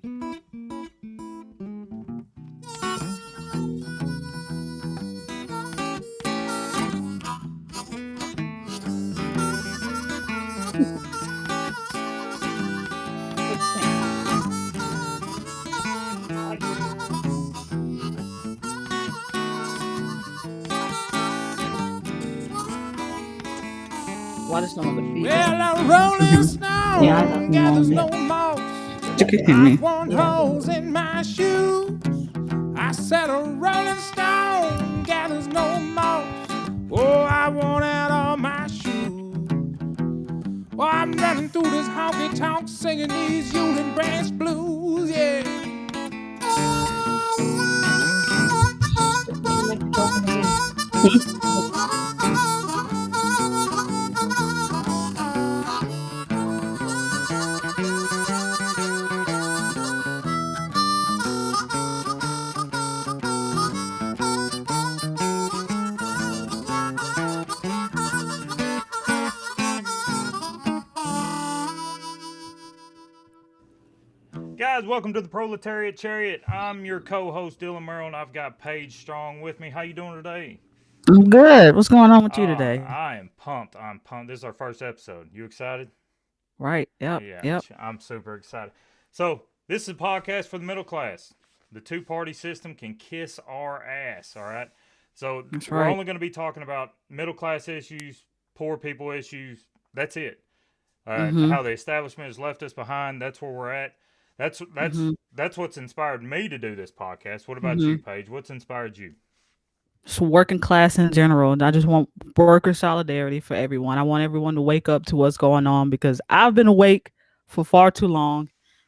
Why does no longer feed Well, a rolling stone Yeah, gathers no yeah. moss. You can hear me. I want holes in my shoes. I said a rolling stone gathers no moss. Oh, I want out all my shoes. Oh, I'm running through this honky tonk singing these Union Branch blues, yeah. Guys, welcome to the Proletariat Chariot. I'm your co-host Dylan Merrill, and I've got Paige Strong with me. How you doing today? I'm good. What's going on with you today? I am pumped. I'm pumped. This is our first episode. You excited? Right. Yep. Yeah, Yep. I'm super excited. So this is a podcast for the middle class. The two-party system can kiss our ass. All right. So That's we're right. only going to be talking about middle class issues, poor people issues. That's it. How the establishment has left us behind. That's where we're at. That's what's inspired me to do this podcast. What about you, Paige? What's inspired you? Just working class in general. And I just want worker solidarity for everyone. I want everyone to wake up to what's going on because I've been awake for far too long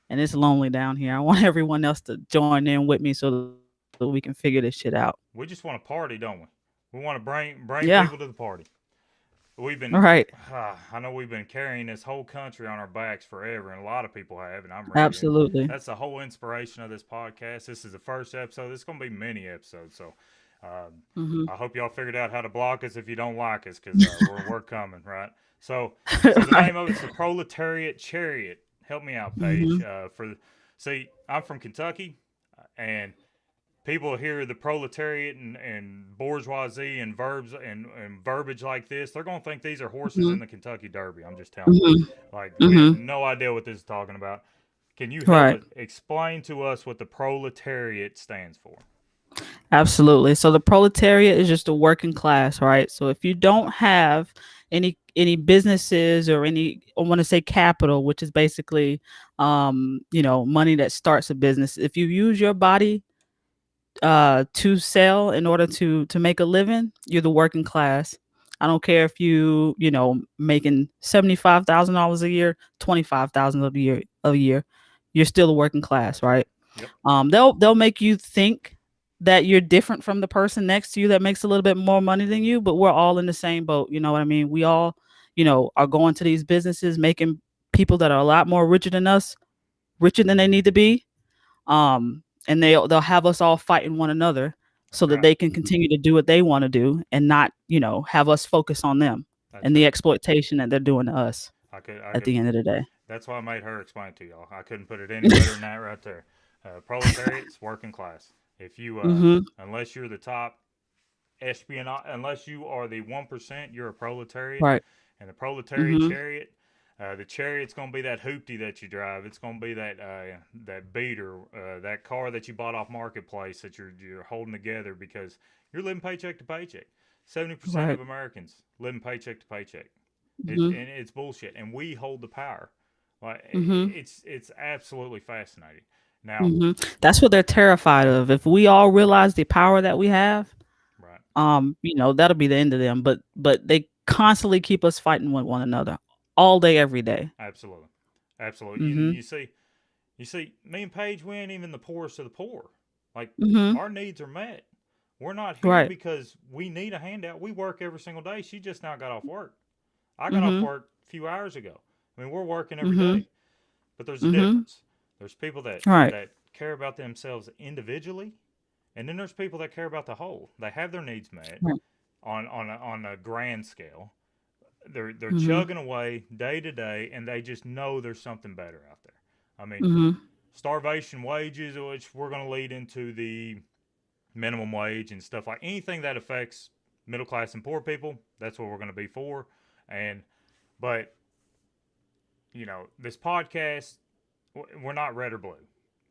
and it's lonely down here. I want everyone else to join in with me so that we can figure this shit out. We just want to party, don't we? We want to bring Yeah. people to the party. We've been, Right. I know we've been carrying this whole country on our backs forever, and a lot of people have, and I'm ready. Absolutely. That's the whole inspiration of this podcast. This is the first episode. This is going to be mini episodes, so I hope y'all figured out how to block us if you don't like us, because we're coming, right? So the name of it's the Proletariat Chariot. Help me out, Paige. See, I'm from Kentucky, and people hear the proletariat and bourgeoisie and verbs and verbiage like this, they're going to think these are horses in the Kentucky Derby. I'm just telling you. Like, we have no idea what this is talking about. Can you help explain to us what the proletariat stands for? Absolutely. So the proletariat is just a working class, right? So if you don't have any businesses or any, I want to say capital, which is basically money that starts a business. If you use your body to sell in order to make a living, you're the working class. I don't care if making $75,000 a year, 25,000 a year, you're still a working class, right? Yep. They'll make you think that you're different from the person next to you that makes a little bit more money than you, but we're all in the same boat. You know what I mean? We all, are going to these businesses, making people that are a lot more richer than us, richer than they need to be. And they'll have us all fighting one another so that they can continue to do what they want to do and not, have us focus on them and the exploitation that they're doing to us at the end of the day. That's why I made her explain it to y'all. I couldn't put it any better than that right there. Proletariat's working class. If you, unless you're the top espionage, unless you are the 1%, you're a proletariat. Right. And the proletariat chariot, the chariot's going to be that hoopty that you drive. It's going to be that that beater, that car that you bought off Marketplace that you're holding together because you're living paycheck to paycheck. 70% of Americans living paycheck to paycheck. And it's bullshit. And we hold the power. Like it's absolutely fascinating. Now, that's what they're terrified of. If we all realize the power that we have, right, that'll be the end of them. But they constantly keep us fighting with one another all day, every day. Absolutely. You see, me and Paige, we ain't even the poorest of the poor. Like our needs are met. We're not here because we need a handout. We work every single day. She just now got off work. I got off work a few hours ago. I mean, we're working every day. But there's a difference. There's people that care about themselves individually, and then there's people that care about the whole. They have their needs met on a grand scale. They're chugging away day to day, and they just know there's something better out there. I mean, starvation wages, which we're going to lead into the minimum wage and stuff like anything that affects middle class and poor people. That's what we're going to be for. And but this podcast, we're not red or blue.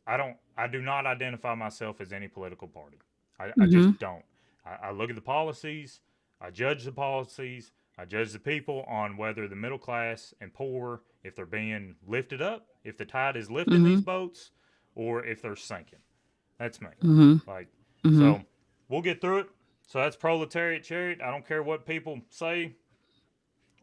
I do not identify myself as any political party. I Mm-hmm. just don't. I look at the policies, I judge the policies, I judge the people on whether the middle class and poor, if they're being lifted up, if the tide is lifting Mm-hmm. these boats, or if they're sinking. That's me. Mm-hmm. Like, Mm-hmm. so we'll get through it. So that's Proletariat Chariot. I don't care what people say.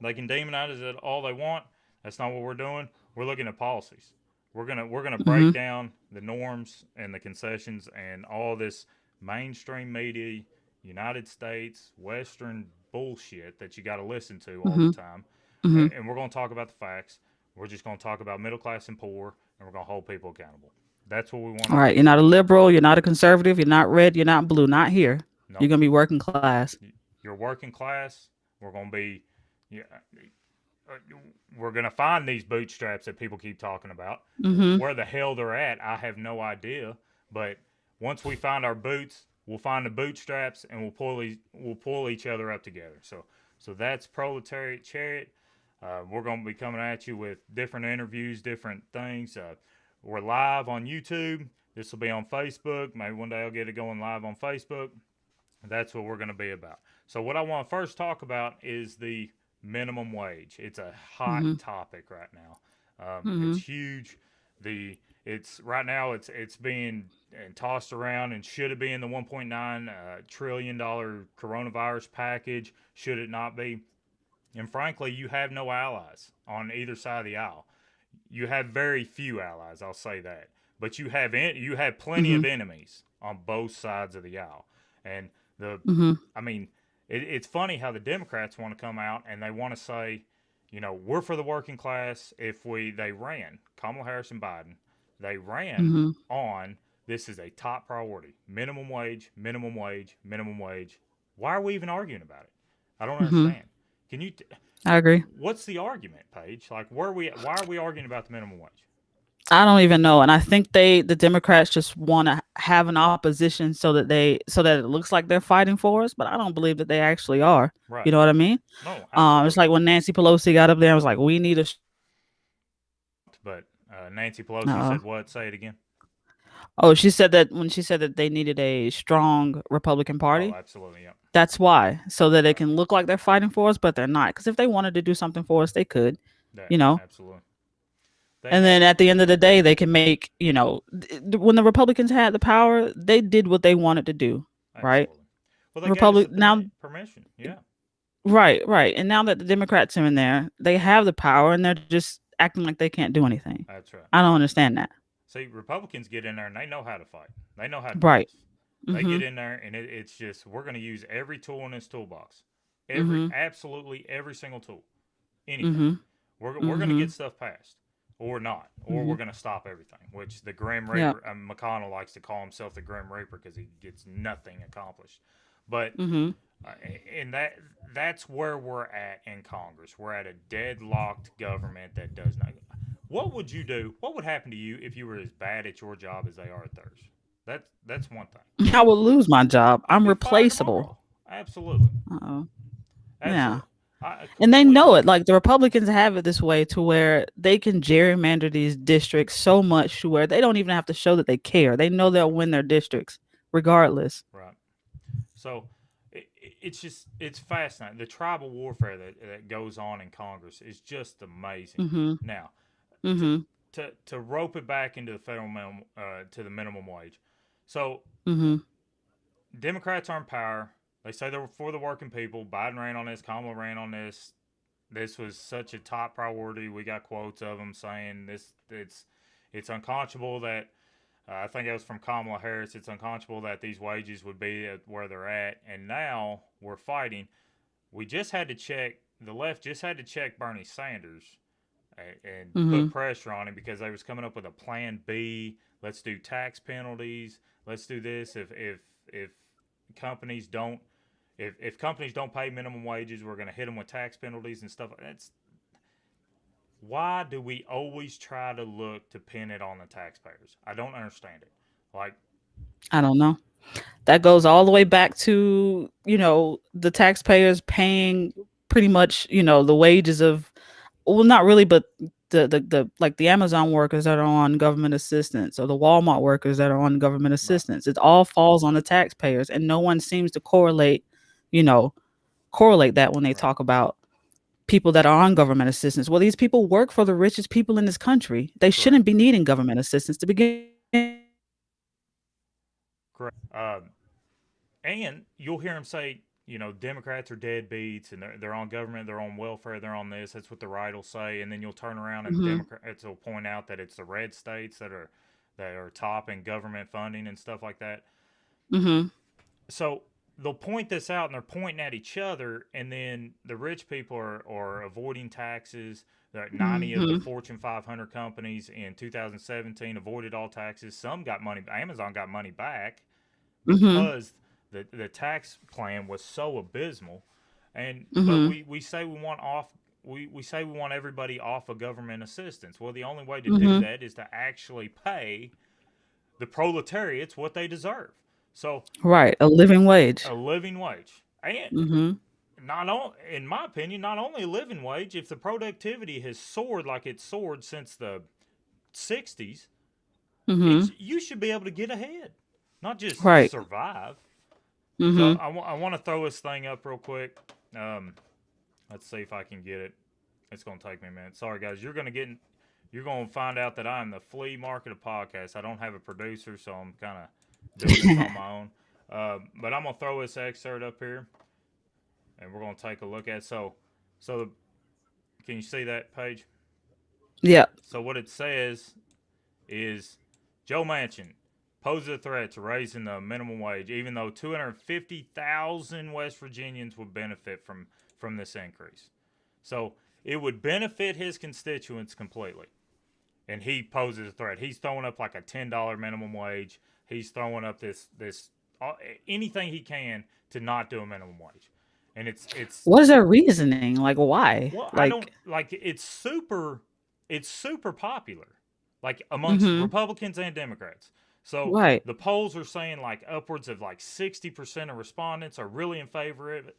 They can demonize it all they want. That's not what we're doing. We're looking at policies. We're gonna break Mm-hmm. down the norms and the concessions and all this mainstream media, United States, Western bullshit that you got to listen to all the Mm-hmm. time. Mm-hmm. And we're gonna talk about the facts. We're just gonna talk about middle class and poor, and we're gonna hold people accountable. That's what we want All to right. do. You're not a liberal. You're not a conservative. You're not red. You're not blue. Not here. You're Nope. gonna be working class. You're working class. We're gonna be. Yeah, we're going to find these bootstraps that people keep talking about. Mm-hmm. Where the hell they're at, I have no idea. But once we find our boots, we'll find the bootstraps and we'll pull each other up together. So that's Proletariat Chariot. We're going to be coming at you with different interviews, different things. We're live on YouTube. This will be on Facebook. Maybe one day I'll get it going live on Facebook. That's what we're going to be about. So what I want to first talk about is the minimum wage. It's a hot Mm-hmm. topic right now. It's Mm-hmm. huge. The it's right now it's being tossed around and should it be in the 1.9 trillion dollar coronavirus package? Should it not be? And frankly, you have no allies on either side of the aisle. You have very few allies. I'll say that, but you have plenty Mm-hmm. of enemies on both sides of the aisle. And the Mm-hmm. I mean, it's funny how the Democrats want to come out and they want to say, we're for the working class. If they ran Kamala Harris and Biden, they ran Mm-hmm. on this is a top priority: minimum wage, minimum wage, minimum wage. Why are we even arguing about it? I don't Mm-hmm. understand. Can you? I agree. What's the argument, Paige? Like, where are we? Why are we arguing about the minimum wage? I don't even know, and I think the Democrats just want to have an opposition so that it looks like they're fighting for us, but I don't believe that they actually are. You Right. know what I mean? No, It's absolutely. like when Nancy Pelosi got up there and was like, "We need a." But Nancy Pelosi Uh, said what? Say it again. oh, she said that when she said that they needed a strong Republican Oh, Party. absolutely. Yep. That's why, so that it Right. can look like they're fighting for us, but they're not. Because if they wanted to do something for us, they could. That You know. absolutely. They And then have at the end of the day, they can make, when the Republicans had the power, they did what they wanted to do, right? absolutely. Well, they gave us the Republic now, permission. Yeah. right, right. And now that the Democrats are in there, they have the power and they're just acting like they can't do anything. That's right. I don't understand that. See, Republicans get in there and they know how to fight. They know how to do Right. this. They Mhm. get in there and it's just we're going to use every tool in this toolbox. Mhm. Absolutely every single tool. Anything. Mhm. We're going to get Mhm. stuff passed or not, or we're Mhm. going to stop everything. Which the Grim Yeah. Reaper, McConnell likes to call himself the Grim Reaper because he gets nothing accomplished. But Mhm. uh, and that's where we're at in Congress. We're at a deadlocked government that does not. What would you do? What would happen to you if you were as bad at your job as they are at theirs? That's one thing. I will lose my job. You'd I'm be fired replaceable. tomorrow. Absolutely, Uh-oh. Yeah. absolutely. I And they know completely it. agree. Like the Republicans have it this way to where they can gerrymander these districts so much to where they don't even have to show that they care. They know they'll win their districts regardless. Right. So it's fascinating. The tribal warfare that goes on in Congress is just amazing. Mhm. Now, to Mhm. to rope it back into the to the minimum wage. So Mhm. Democrats are in power. They say they're for the working people. Biden ran on this. Kamala ran on this. This was such a top priority. We got quotes of them saying this. It's unconscionable that I think it was from Kamala Harris. It's unconscionable that these wages would be at where they're at, and now we're fighting. We just had to check. The left just had to check Bernie Sanders and put Mhm. pressure on him because they was coming up with a plan B. Let's do tax penalties. Let's do this if companies don't if companies don't pay minimum wages, we're going to hit them with tax penalties and stuff. Why do we always try to look to pin it on the taxpayers? I don't understand it. Like, I don't know. That goes all the way back to, the taxpayers paying pretty much, the wages of, well, not really, but the like the Amazon workers that are on government assistance, or the Walmart workers that are on government right, assistance. It all falls on the taxpayers, and no one seems to you know, correlate that when they right, talk about people that are on government assistance. Well, these people work for the richest people in this country. They correct, shouldn't be needing government assistance to begin correct. And you'll hear them say, Democrats are deadbeats and they're on government, they're on welfare, they're on this. That's what the right will say. And then you'll turn around and with. Democrats will point out that it's the red states that are top in government funding and stuff like that. Mhm. So they'll point this out and they're pointing at each other, and then the rich people are avoiding taxes. That 90 of the Mhm. Fortune 500 companies in 2017 avoided all taxes. Some got money. Amazon got money back Mhm. because the tax plan was so abysmal. But Mhm. we say we want off. We say we want everybody off of government assistance. Well, the only way to do Mhm. that is to actually pay the proletariats what they deserve. So Right, a living wage. a living wage. And Mhm. not on, in my opinion, not only a living wage. If the productivity has soared like it's soared since the '60s, Mhm. you should be able to get ahead, not just Right. survive. So Mhm. I want to throw this thing up real quick. Um, let's see if I can get it. It's gonna take me a minute. Sorry guys, you're gonna find out that I'm the flea market of podcasts. I don't have a producer, so I'm kind of doing this on my own. But I'm gonna throw this excerpt up here, and we're gonna take a look at. So can you see that page? Yeah. So what it says is Joe Manchin poses a threat to raising the minimum wage, even though 250,000 West Virginians would benefit from this increase. So it would benefit his constituents completely. And he poses a threat. He's throwing up like a $10 minimum wage. He's throwing up this anything he can to not do a minimum wage. And it's What is their reasoning? Like, why? well, I Like, don't like it's super popular, like amongst mhm. Republicans and Democrats. So Right. the polls are saying like upwards of like 60% of respondents are really in favor of it,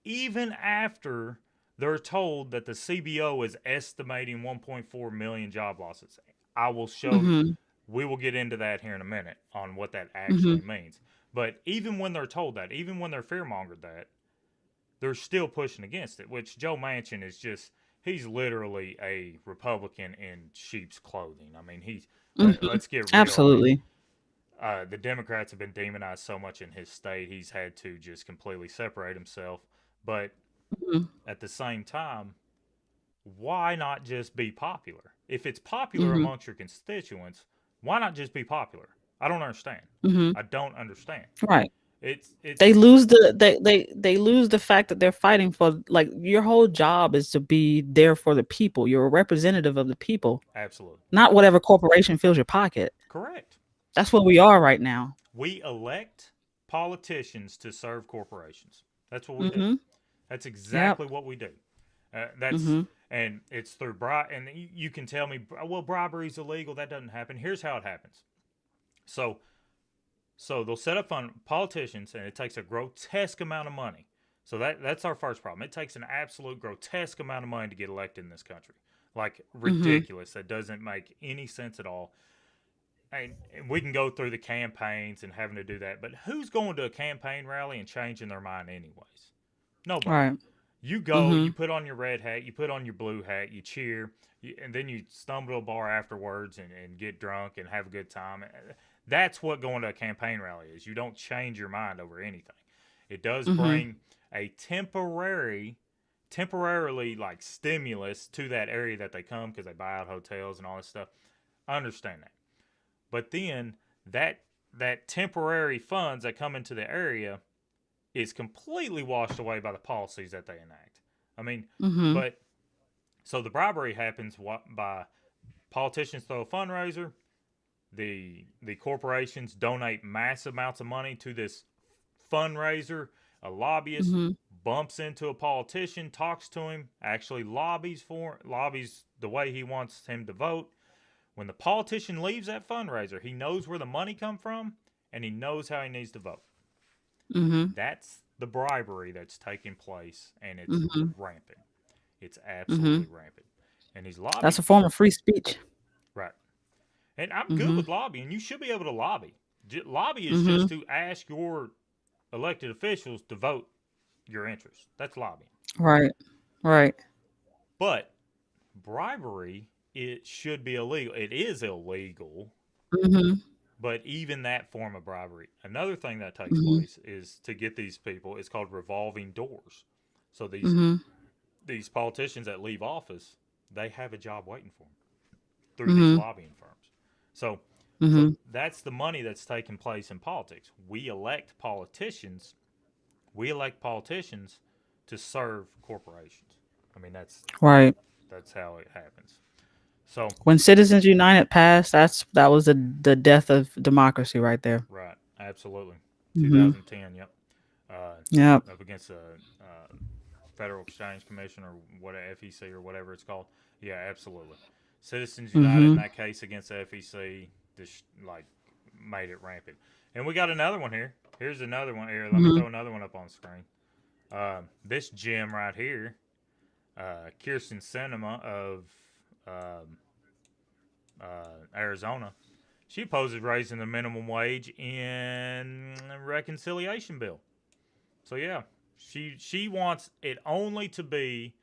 even after they're told that the CBO is estimating 1.4 million job losses. I will show. Mhm. We will get into that here in a minute on what that actually Mhm. means. But even when they're told that, even when they're fearmongered that, they're still pushing against it, which Joe Manchin is just, he's literally a Republican in sheep's clothing. I mean, Mhm. let's get real. I mean, Absolutely. the Democrats have been demonized so much in his state, he's had to just completely separate himself. But Mhm. at the same time, why not just be popular? If it's popular Mhm. amongst your constituents, why not just be popular? I don't understand. Mhm. I don't understand. Right. They It's lose they lose the fact that they're fighting for, like, your whole job is to be there for the people. You're a representative of the people, absolutely not whatever corporation fills your pocket. correct. That's what we are right now. We elect politicians to serve corporations. That's what we do. Mhm. That's Yep. exactly what we do. That's Mhm. and it's through bribe. And you can tell me, well, bribery is illegal. That doesn't happen. Here's how it happens. So, so they'll set up fund politicians, and it takes a grotesque amount of money. So that's our first problem. It takes an absolute grotesque amount of money to get elected in this country, like Mhm. ridiculous. That doesn't make any sense at all. And we can go through the campaigns and having to do that, but who's going to a campaign rally and changing their mind anyways? Nobody. Right. You go, you Mhm. put on your red hat, you put on your blue hat, you cheer, and then you stumble to a bar afterwards and get drunk and have a good time. That's what going to a campaign rally is. You don't change your mind over anything. It does Mhm. bring a temporarily like stimulus to that area that they come because they buy out hotels and all this stuff. I understand that. But then that that temporary funds that come into the area is completely washed away by the policies that they enact. I mean, Mhm. but so the bribery happens by politicians throw a fundraiser, the corporations donate massive amounts of money to this fundraiser. A lobbyist Mm-hmm. bumps into a politician, talks to him, actually lobbies the way he wants him to vote. When the politician leaves that fundraiser, he knows where the money come from and he knows how he needs to vote. Mm-hmm. That's the bribery that's taking place, and it's Mm-hmm. rampant. It's Mm-hmm. absolutely rampant. And these That's a lobby, form of free speech. right? And I'm good Mm-hmm. with lobbying. You should be able to lobby. Lobby is Mm-hmm. just to ask your elected officials to vote your interests. That's lobbying. Right. Right. But bribery, it should be illegal. It is illegal, Mm-hmm. but even that form of bribery. Another thing that takes Mm-hmm. place is to get these people. It's called revolving doors. So Mm-hmm. these politicians that leave office, they have a job waiting for them through these Mm-hmm. lobbying firms. So Mm-hmm. that's the money that's taking place in politics. We elect politicians. We elect politicians to serve corporations. I mean, Right. that's how it happens. So When Citizens United passed, that was the death of democracy right there. right, absolutely. Mm-hmm. 2010. Yep. Uh, Yep. up against the Federal Exchange Commission or what FEC or whatever it's called. Yeah, absolutely. Citizens United in Mm-hmm. that case against the FEC just like made it rampant. And we got another one here. Here's another one here. Let me Mm-hmm. throw another one up on the screen. This gem right here, Kirsten Cinema of um, Arizona, she opposes raising the minimum wage in reconciliation bill. So yeah, she wants it only to be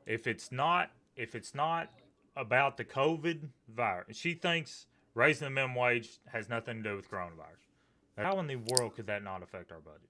if it's not about the COVID virus. She thinks raising the minimum wage has nothing to do with coronavirus. How in the world could that not affect our budget?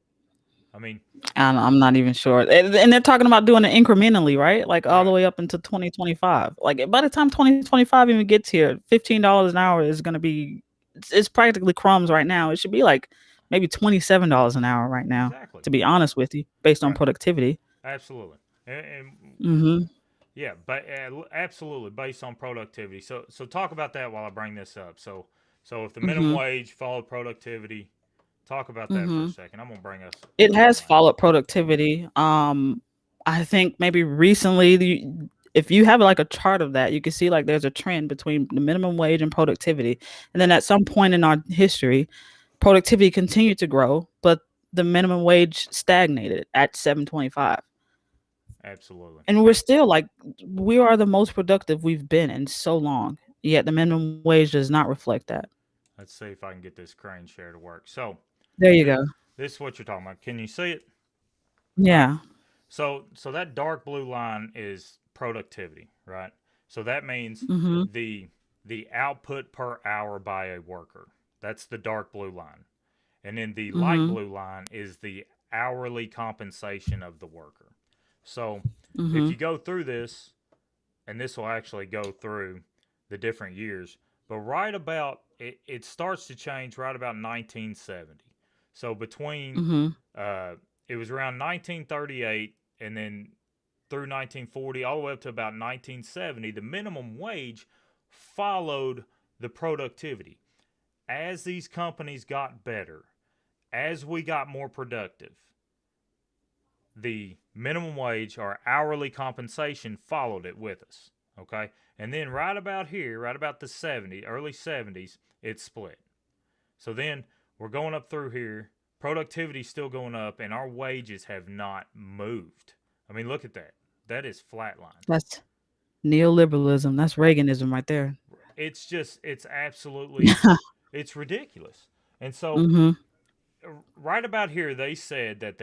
I mean, And I'm not even sure. And they're talking about doing it incrementally, right? Like all the right? way up into 2025. Like by the time 2025 even gets here, $15 an hour is going to be it's practically crumbs right now. It should be like maybe $27 an hour right now, Exactly. to be honest with you, based on Right. productivity. Absolutely. And Mhm. yeah, but absolutely based on productivity. So talk about that while I bring this up. So if the minimum Mhm. wage followed productivity, talk about that for a Mhm. second. I'm gonna bring us It up on has that. followed productivity. I think maybe recently, if you have like a chart of that, you can see like there's a trend between the minimum wage and productivity. And then at some point in our history, productivity continued to grow, but the minimum wage stagnated at 7.25. Absolutely. And we're still like we are the most productive we've been in so long. Yet the minimum wage does not reflect that. Let's see if I can get this crane share to work. So There you th- go. this is what you're talking about. Can you see it? Right. Yeah. So that dark blue line is productivity, right? So that means Mhm. the the output per hour by a worker. That's the dark blue line. And then the light Mhm. blue line is the hourly compensation of the worker. So if Mhm. you go through this, and this will actually go through the different years, but right about it starts to change right about 1970. So between Mhm. uh, it was around 1938 and then through 1940 all the way up to about 1970, the minimum wage followed the productivity. As these companies got better, as we got more productive, the minimum wage or hourly compensation followed it with us. Okay. And then right about here, right about the 70s, early 70s, it split. So then we're going up through here. Productivity's still going up, and our wages have not moved. I mean, look at that. That is flatlined. That's neoliberalism. That's Reaganism right there. It's just, it's absolutely, it's ridiculous. And so Mhm. right about here, they said that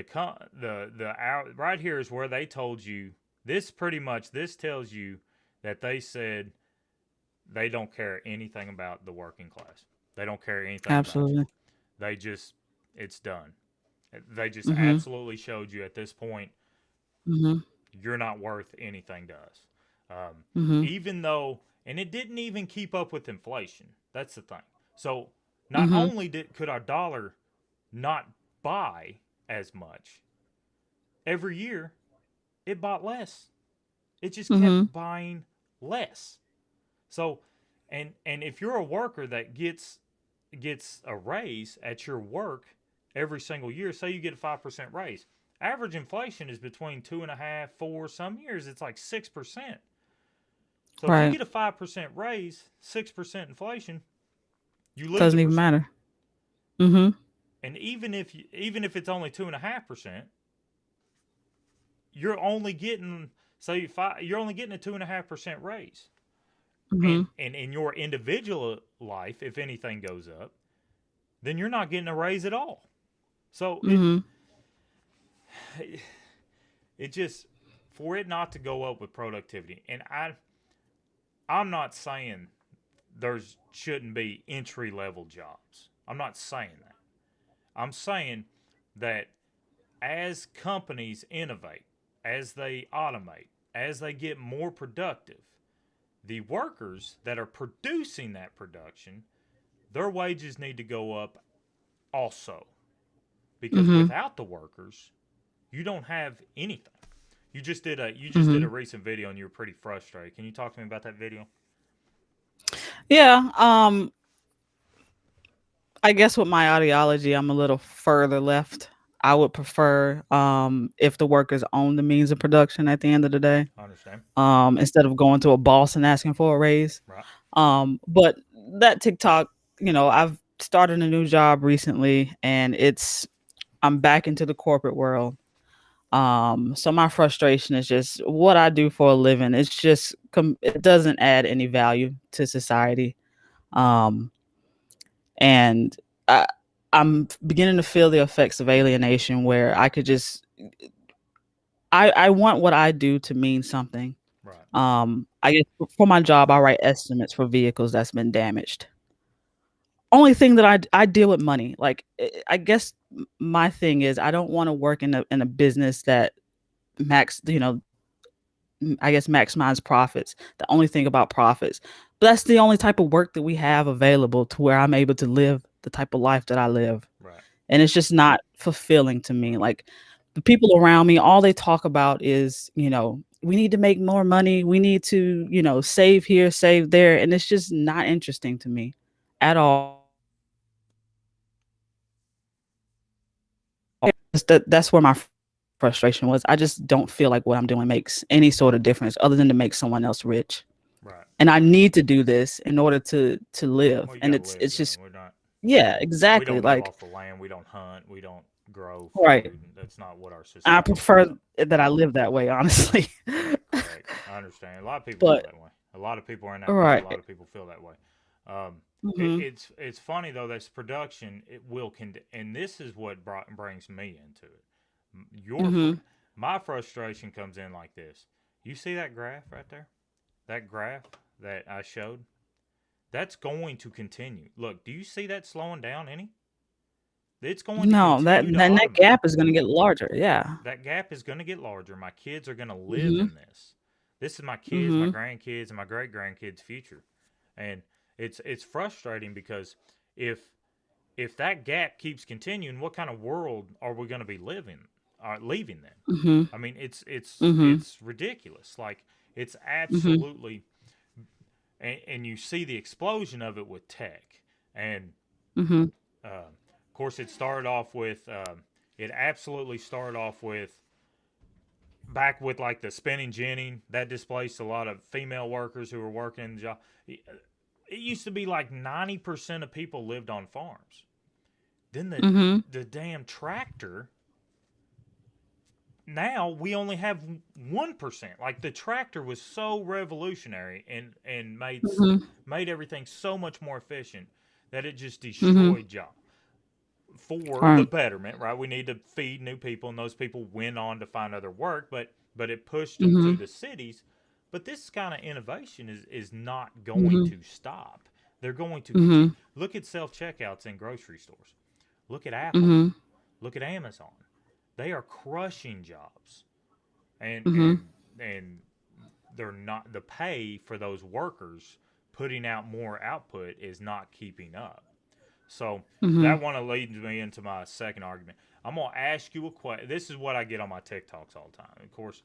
right here is where they told you this. Pretty much, this tells you that they said they don't care anything about the working class. They don't care anything about you. Absolutely. They just it's done. They just Mhm. absolutely showed you at this point Mhm. you're not worth anything to us. Um, Mhm. even though, and it didn't even keep up with inflation. That's the thing. So not Mhm. only could our dollar not buy as much every year, it bought less. It just Mhm. kept buying less. So, and if you're a worker that gets a raise at your work, every single year. Say you get a 5% raise. Average inflation is between 2.5, 4. Some years it's like 6%. So if you Right. get a 5% raise, 6% inflation, you lose a Doesn't even percent. matter. Mm-hmm. And even if it's only 2.5%, you're only getting you're only getting a 2.5% raise. Mm-hmm. And in your individual life, if anything goes up, then you're not getting a raise at all. So Mm-hmm. it just, for it not to go up with productivity, and I'm not saying there's shouldn't be entry level jobs. I'm not saying that. I'm saying that as companies innovate, as they automate, as they get more productive, the workers that are producing that production, their wages need to go up also. Because Mm-hmm. without the workers, you don't have anything. You just did a Mm-hmm. recent video and you were pretty frustrated. Can you talk to me about that video? Yeah. I guess with my ideology, I'm a little further left. I would prefer if the workers own the means of production at the end of the day, I understand. instead of going to a boss and asking for a raise. Right. But that TikTok, I've started a new job recently, and I'm back into the corporate world. So my frustration is just what I do for a living. It's just it doesn't add any value to society. Um, and I, I'm beginning to feel the effects of alienation where I could just I want what I do to mean something. Right. I guess for my job, I write estimates for vehicles that's been damaged. Only thing that I deal with money. Like I guess my thing is I don't want to work in a business that max you know I guess maximize profits. The only thing about profits. But that's the only type of work that we have available to where I'm able to live the type of life that I live. Right. And it's just not fulfilling to me. Like the people around me, all they talk about is, we need to make more money. We need to, save here, save there. And it's just not interesting to me at all. That's where my frustration was. I just don't feel like what I'm doing makes any sort of difference other than to make someone else rich. Right. And I need to do this in order to live. Well, you And gotta it's live though. just We're not. yeah, We exactly. don't live Like off the land. We don't hunt. We don't grow right. food. That's not what our I society is. prefer that I live that way, honestly. Correct. Correct. I understand. A lot of people live But that way. A lot of people are in that boat. A right. lot of people feel that way. Mhm. It's funny though. This production it will and this is what brings me into it. Your fr- Mhm. my frustration comes in like this. You see that graph right there? That graph that I showed? That's going to continue. Look, do you see that slowing down any? It's going to No, that continue to then that automate. gap is gonna get larger. Yeah. That gap is going to get larger. My kids are going to live Mhm. in this. This is my kids, my Mhm. grandkids, and my great grandkids' future. And it's frustrating because if if that gap keeps continuing, what kind of world are we going to be leaving then? Mhm. I mean, Mhm. it's ridiculous. Like it's Mhm. absolutely, and you see the explosion of it with tech, and Mhm. of course, it started off with. It absolutely started off with back with like the spinning jenny that displaced a lot of female workers who were working the job. It used to be like 90% of people lived on farms. Then Mhm. the damn tractor. Now we only have 1%. Like the tractor was so revolutionary and Mhm. made everything so much more efficient that it just Mhm. destroyed jobs for the Right. betterment, right? We need to feed new people, and those people went on to find other work, but it pushed them to Mhm. the cities. But this kind of innovation is not going Mhm. to stop. They're going to continue. Mhm. Look at self checkouts in grocery stores. Look at Apple. Mhm. Look at Amazon. They are crushing jobs, and Mhm. and and they're not the pay for those workers putting out more output is not keeping up. So that Mhm. one leads me into my second argument. I'm gonna ask you a question. This is what I get on my TikToks all the time. Of course,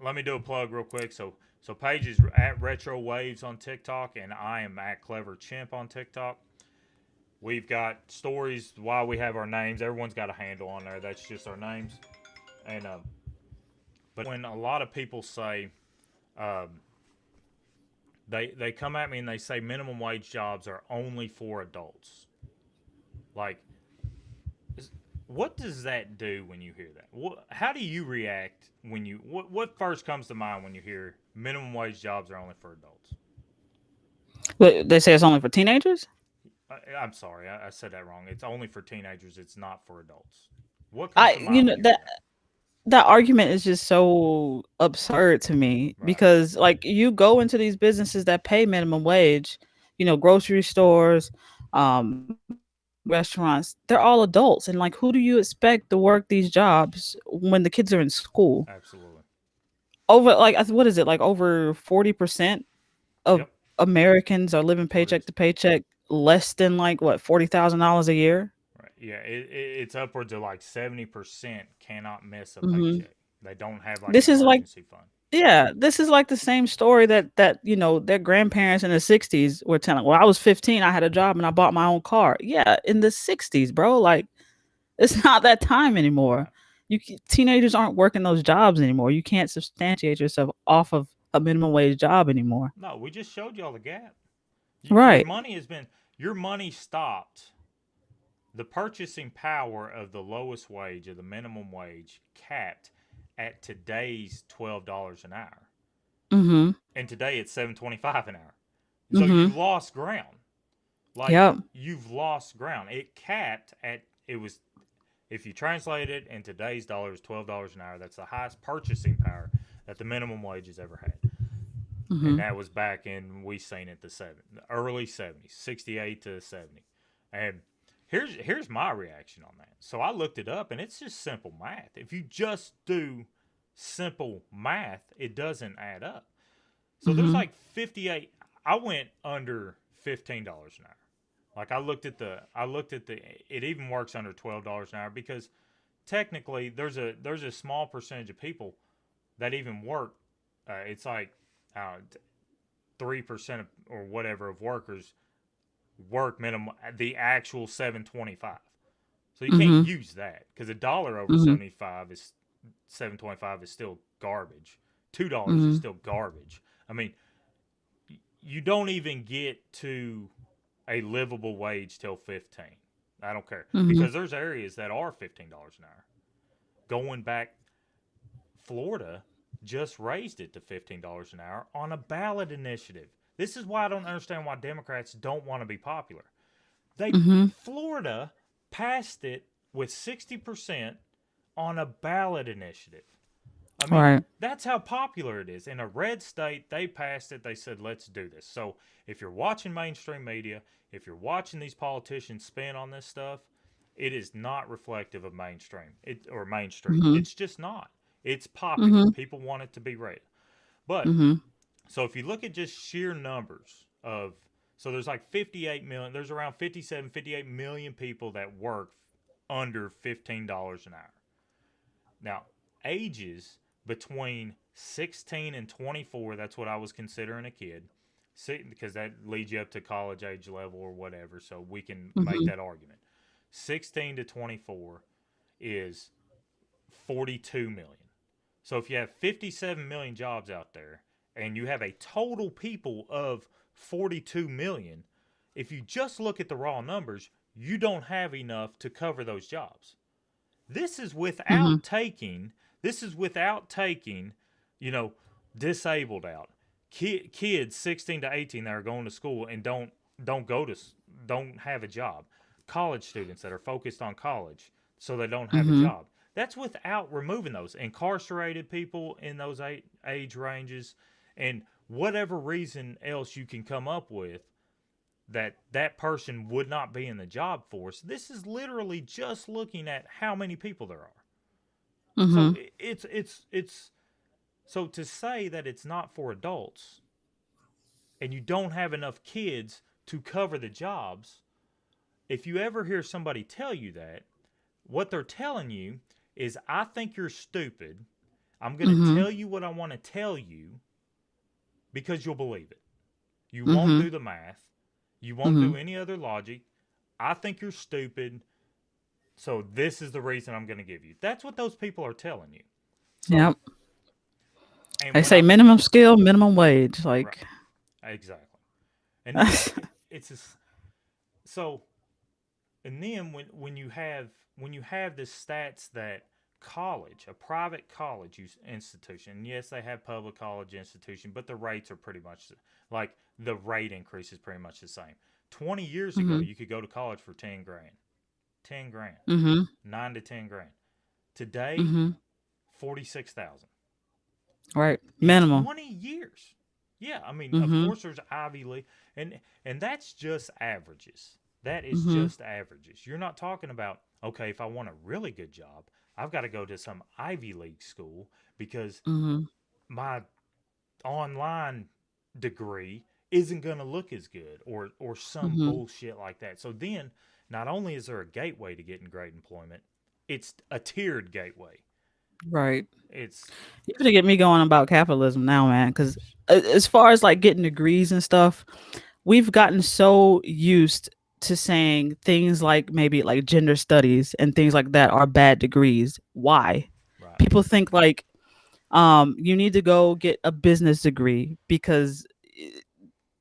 let me do a plug real quick. So Paige is at Retro Waves on TikTok, and I am at Clever Chimp on TikTok. We've got stories why we have our names. Everyone's got a handle on there. That's just our names. And but when a lot of people say um, they come at me and they say minimum wage jobs are only for adults, like what does that do when you hear that? How do you react when you what first comes to mind when you hear minimum wage jobs are only for adults? But they say it's only for teenagers. I'm sorry, I said that wrong. It's only for teenagers. It's not for adults. What comes I to you mind know when you hear that that? that argument is just so absurd to me Right. because like you go into these businesses that pay minimum wage, grocery stores, restaurants, they're all adults, and like who do you expect to work these jobs when the kids are in school? Absolutely. Over like what is it, like over 40% of Yep. Americans are living That's what it paycheck is. to paycheck, less than like what, $40,000 a year. Right. Yeah. It's upwards of like 70% cannot miss a Hmm. paycheck. They don't have like an This is like, emergency fund. yeah, this is like the same story that their grandparents in the 60s were telling. Well, I was 15, I had a job and I bought my own car. Yeah, in the 60s, bro. Like it's not that time anymore. Right. Teenagers aren't working those jobs anymore. You can't substantiate yourself off of a minimum wage job anymore. No, we just showed y'all the gap. Your Right. money has been your money stopped. The purchasing power of the lowest wage of the minimum wage capped at today's $12 an hour, Mhm. and today it's 7.25 an hour. So you Mhm. lost ground. Like Yep. you've lost ground. It capped at it was if you translate it in today's dollars, $12 an hour. That's the highest purchasing power that the minimum wage has ever had, and Mhm. that was back in we seen it the early 70s, 68 to 70, and here's my reaction on that. So I looked it up, and it's just simple math. If you just do simple math, it doesn't add up. So there's Mhm. like 58. I went under $15 an hour. Like I looked at the it even works under $12 an hour because technically there's a small percentage of people that even work. It's like 3% or whatever of workers work minimum the actual 7.25. So you can't Mhm. use that because a dollar over Mhm. 75 is 7.25 is still garbage. $2 is Mhm. still garbage. I mean, you don't even get to a livable wage till 15. I don't care Mhm. because there's areas that are $15 an hour. Going back, Florida just raised it to $15 an hour on a ballot initiative. This is why I don't understand why Democrats don't want to be popular. They Mhm. Florida passed it with 60% on a ballot initiative. I mean, Right. that's how popular it is. In a red state, they passed it. They said, let's do this. So if you're watching mainstream media, if you're watching these politicians spin on this stuff, it is not reflective of Main Street. Mhm. It's just not. It's popular. Mhm. People want it to be read. But Mhm. so if you look at just sheer numbers of, so there's like 58 million, there's around 57, 58 million people that work under $15 an hour. Now, ages between 16 and 24, that's what I was considering a kid, because that leads you up to college age level or whatever, so we can make Mhm. that argument. 16 to 24 is 42 million. So if you have 57 million jobs out there and you have a total people of 42 million, if you just look at the raw numbers, you don't have enough to cover those jobs. This is Mhm. without taking this is without taking, you know, disabled out. Kids 16 to 18 that are going to school and don't go to don't have a job. College students that are focused on college so they don't have a Mhm. job. That's without removing those incarcerated people in those age ranges and whatever reason else you can come up with that person would not be in the job force. This is literally just looking at how many people there are. So Mhm. it's so to say that it's not for adults and you don't have enough kids to cover the jobs. If you ever hear somebody tell you that, what they're telling you is I think you're stupid. I'm going to Mhm. tell you what I want to tell you because you'll believe it. You won't Mhm. do the math. You won't do Mhm. any other logic. I think you're stupid. So this is the reason I'm going to give you. That's what those people are telling you. So, Yep. and They when say I, minimum skill, minimum wage. right, Like, exactly. And then it's just, so, and then when you have the stats that college, a private college institution, yes, they have public college institution, but the rates are pretty much like the rate increase is pretty much the same. 20 years ago, mm-hmm, you could go to college for 10 grand, 10 grand, mm-hmm, 9 to 10 grand. Today, mm-hmm. 46,000 Right. in Minimum. 20 years. Yeah, I mean, of Mm-hmm, course there's Ivy League, and that's just averages. That is mm-hmm, just averages. You're not talking about, okay, if I want a really good job, I've got to go to some Ivy League school because mm-hmm, my online degree isn't going to look as good, or some mm-hmm. bullshit like that. So then not only is there a gateway to getting great employment, it's a tiered gateway. Right. It's You're gonna get me going about capitalism now, man. Because as far as like getting degrees and stuff, we've gotten so used to saying things like maybe like gender studies and things like that are bad degrees. Why? right, People think like you need to go get a business degree because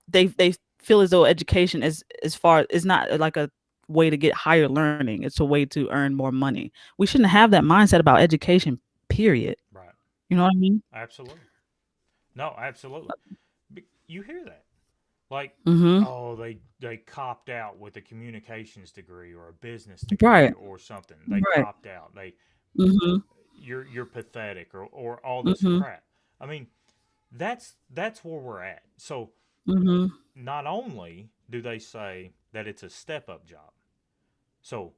they feel as though education is as far is not like a way to get higher learning. It's a way to earn more money. We shouldn't have that mindset about education. Period. right. You know what I mean? Absolutely. No, absolutely. You hear that? Like, Mm-hmm. oh, they copped out with a communications degree or a business degree Right. or something. They Right. copped out. They Mhm. you're pathetic, or all this Mhm. crap. I mean, that's where we're at. So Mhm. not only do they say that it's a step up job, so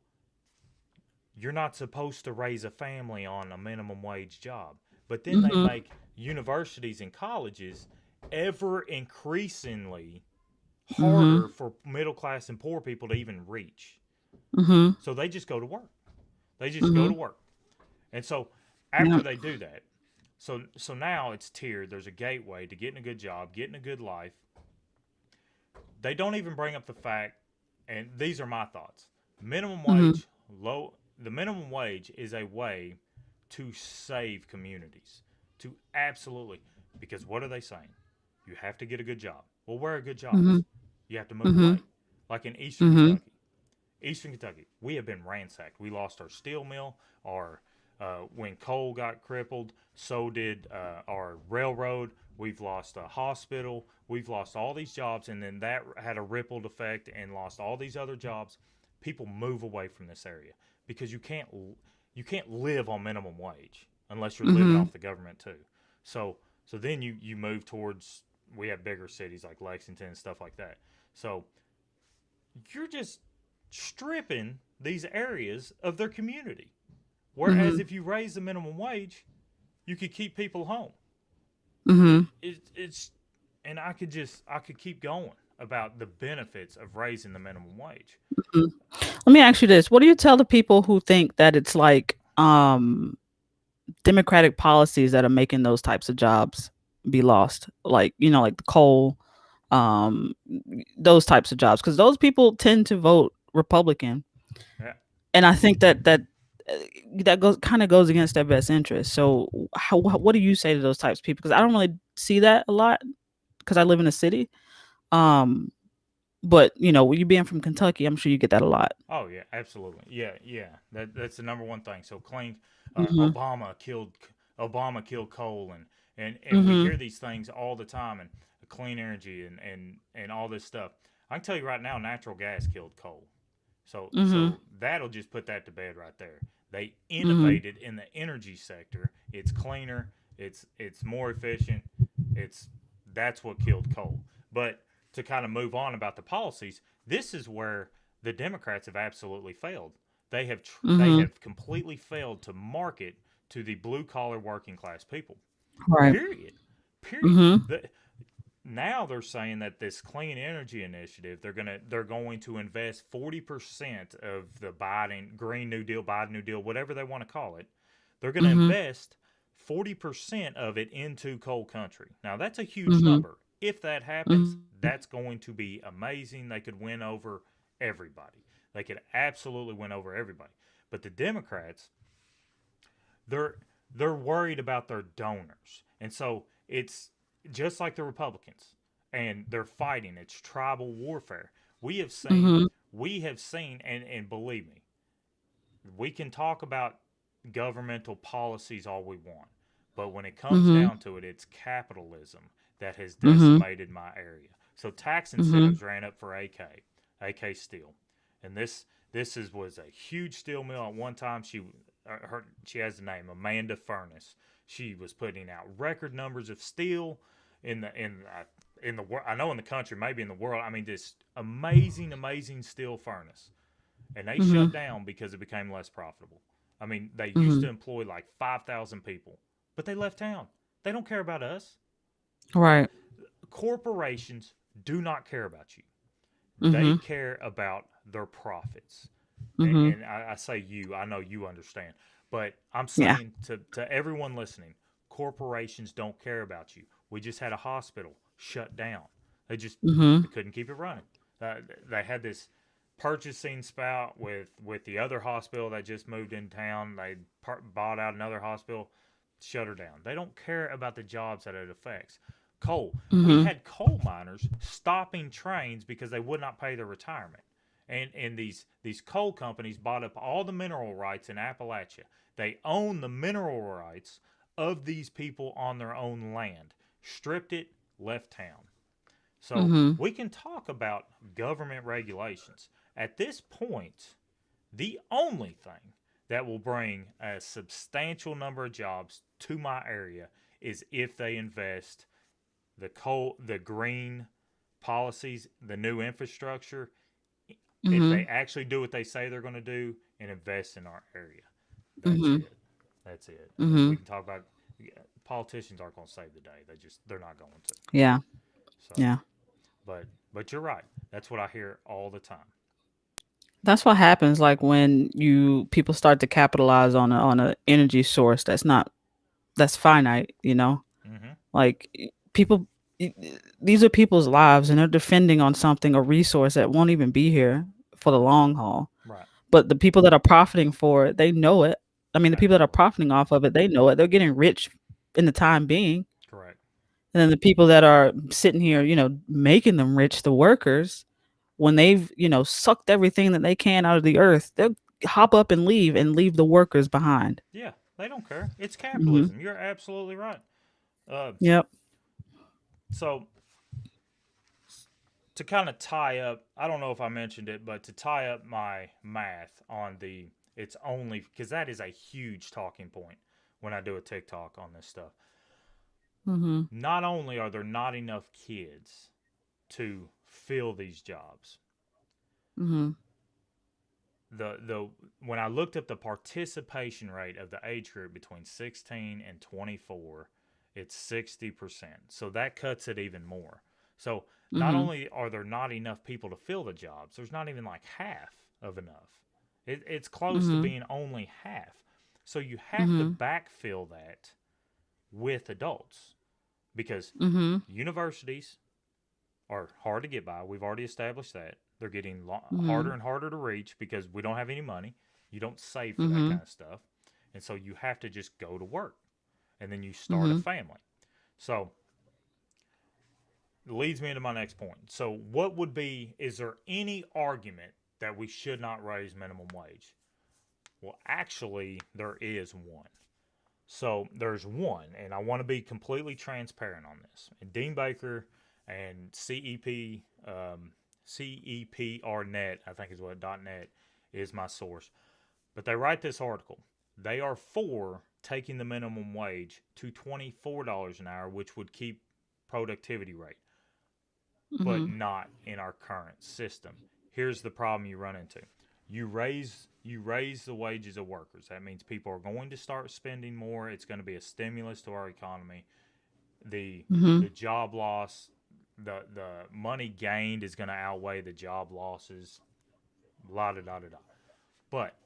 you're not supposed to raise a family on a minimum wage job, but then they Mhm. make universities and colleges ever increasingly Mhm. harder for middle class and poor people to even reach. Mhm. So they just go to work. They just go to Mhm. work. And so after Yep. they do that, so now it's tiered. There's a gateway to getting a good job, getting a good life. They don't even bring up the fact, and these are my thoughts. Minimum Mhm. wage, low. The minimum wage is a way to save communities. To absolutely, because what are they saying? You have to get a good job. Well, where are good jobs? Mhm. You have to move Mhm. away, like in Eastern Mhm. Kentucky. Eastern Kentucky, we have been ransacked. We lost our steel mill. Our when coal got crippled, so did our railroad. We've lost a hospital. We've lost all these jobs, and then that had a rippled effect and lost all these other jobs. People move away from this area because you can't live on minimum wage unless you're living Mhm. off the government too. So then you move towards, we have bigger cities like Lexington and stuff like that. So you're just stripping these areas of their community. Whereas Mhm. if you raise the minimum wage, you could keep people home. Mhm. It's and I could keep going about the benefits of raising the minimum wage. Mhm. Let me ask you this: what do you tell the people who think that it's like democratic policies that are making those types of jobs be lost? Like like the coal, um, those types of jobs, because those people tend to vote Republican, Yeah. and I think uh, that goes kind of goes against their best interest. So, what do you say to those types of people? Because I don't really see that a lot because I live in a city. Um, but you being from Kentucky, I'm sure you get that a lot. Oh yeah, absolutely. Yeah, yeah. That's the number one thing. So clean. Mhm. Obama killed coal, and we Mhm. hear these things all the time, and clean energy and all this stuff. I can tell you right now, natural gas killed coal. So Mhm. so that'll just put that to bed right there. They Mhm. innovated in the energy sector. It's cleaner. It's more efficient. It's That's what killed coal. But to kind of move on about the policies, this is where the Democrats have absolutely failed. They Mhm. have completely failed to market to the blue collar working class people. Right. Period. Period. Mhm. Now they're saying that this clean energy initiative, they're going to invest 40% of the Biden Green New Deal, Biden New Deal, whatever they want to call it. They're going to Mhm. invest 40% of it into coal country. Now that's a huge Mhm. number. If that happens, Mhm. that's going to be amazing. They could win over everybody. They could absolutely win over everybody. But the Democrats, they're they're worried about their donors. And so it's just like the Republicans, and they're fighting. It's tribal warfare. We have seen Mhm. and believe me, we can talk about governmental policies all we want, but when it comes Mhm. down to it, it's capitalism that has Mhm. decimated my area. So tax Mhm. incentives ran up for AK Steel, and was a huge steel mill at one time. She has the name Amanda Furnace. She was putting out record numbers of steel in the world. I know in the country, maybe in the world. I mean, this amazing steel furnace, and they shut Mhm. down because it became less profitable. I mean, they used to Mhm. employ like 5,000 people, but they left town. They don't care about us. Right. Corporations do not care about you. They Mhm. care about their profits. And, Mhm. and I say you, I know you understand. But I'm Yeah. saying to everyone listening, corporations don't care about you. We just had a hospital shut down. Mhm. They couldn't keep it running. They had this purchasing spout with the other hospital that just moved in town. They bought out another hospital, shut her down. They don't care about the jobs that it affects. Coal. We Mhm. had coal miners stopping trains because they would not pay their retirement. And these coal companies bought up all the mineral rights in Appalachia. They own the mineral rights of these people on their own land. Stripped it, left town. So Mhm. we can talk about government regulations. At this point, the only thing that will bring a substantial number of jobs to my area is if they invest the green policies, the new infrastructure, if they Mhm. actually do what they say they're going to do and invest in our area. That's Mhm. it. That's it. And we Mhm. can talk about politicians aren't going to save the day. They're not going to. Yeah. So, Yeah. but you're right. That's what I hear all the time. That's what happens like when you people start to capitalize on a energy source that's finite, you know? Mm-hmm. Like people these are people's lives and they're defending on something a resource that won't even be here for the long haul. Right. But the people that are profiting for it, they know it. I mean, the people that are Absolutely. profiting off of it, they know it. They're getting rich in the time being. Correct. And then the people that are sitting here, making them rich, the workers, when they've, sucked everything that they can out of the earth, they'll hop up and leave the workers behind. Yeah, they don't care. It's Mhm. capitalism. You're absolutely right. Uh, Yep. so to kind of tie up, I don't know if I mentioned it, but to tie up my math on it's only because that is a huge talking point when I do a TikTok on this stuff. Mhm. Not only are there not enough kids to fill these jobs, Mhm. the when I looked up the participation rate of the age group between 16 and 24, it's 60%. So that cuts it even more. So not Mhm. only are there not enough people to fill the jobs, there's not even like half of enough. It's close to Mhm. being only half. So you have to Mhm. backfill that with adults because Mhm. universities are hard to get by. We've already established that. They're getting harder Mhm. and harder to reach because we don't have any money. You don't save for that kind Mhm. of stuff. And so you have to just go to work and then you start a Mhm. family. So it leads me into my next point. So, is there any argument that we should not raise minimum wage? Well, actually, there is one. So there's one, and I want to be completely transparent on this. And Dean Baker and CEPR net, I think is what .net is my source. But they write this article. They are for taking the minimum wage to $24 an hour, which would keep productivity rate, but Mhm. not in our current system. Here's the problem you run into. You raise the wages of workers. That means people are going to start spending more. It's going to be a stimulus to our economy. The Mhm. the job loss, the money gained is going to outweigh the job losses. La da da da da. But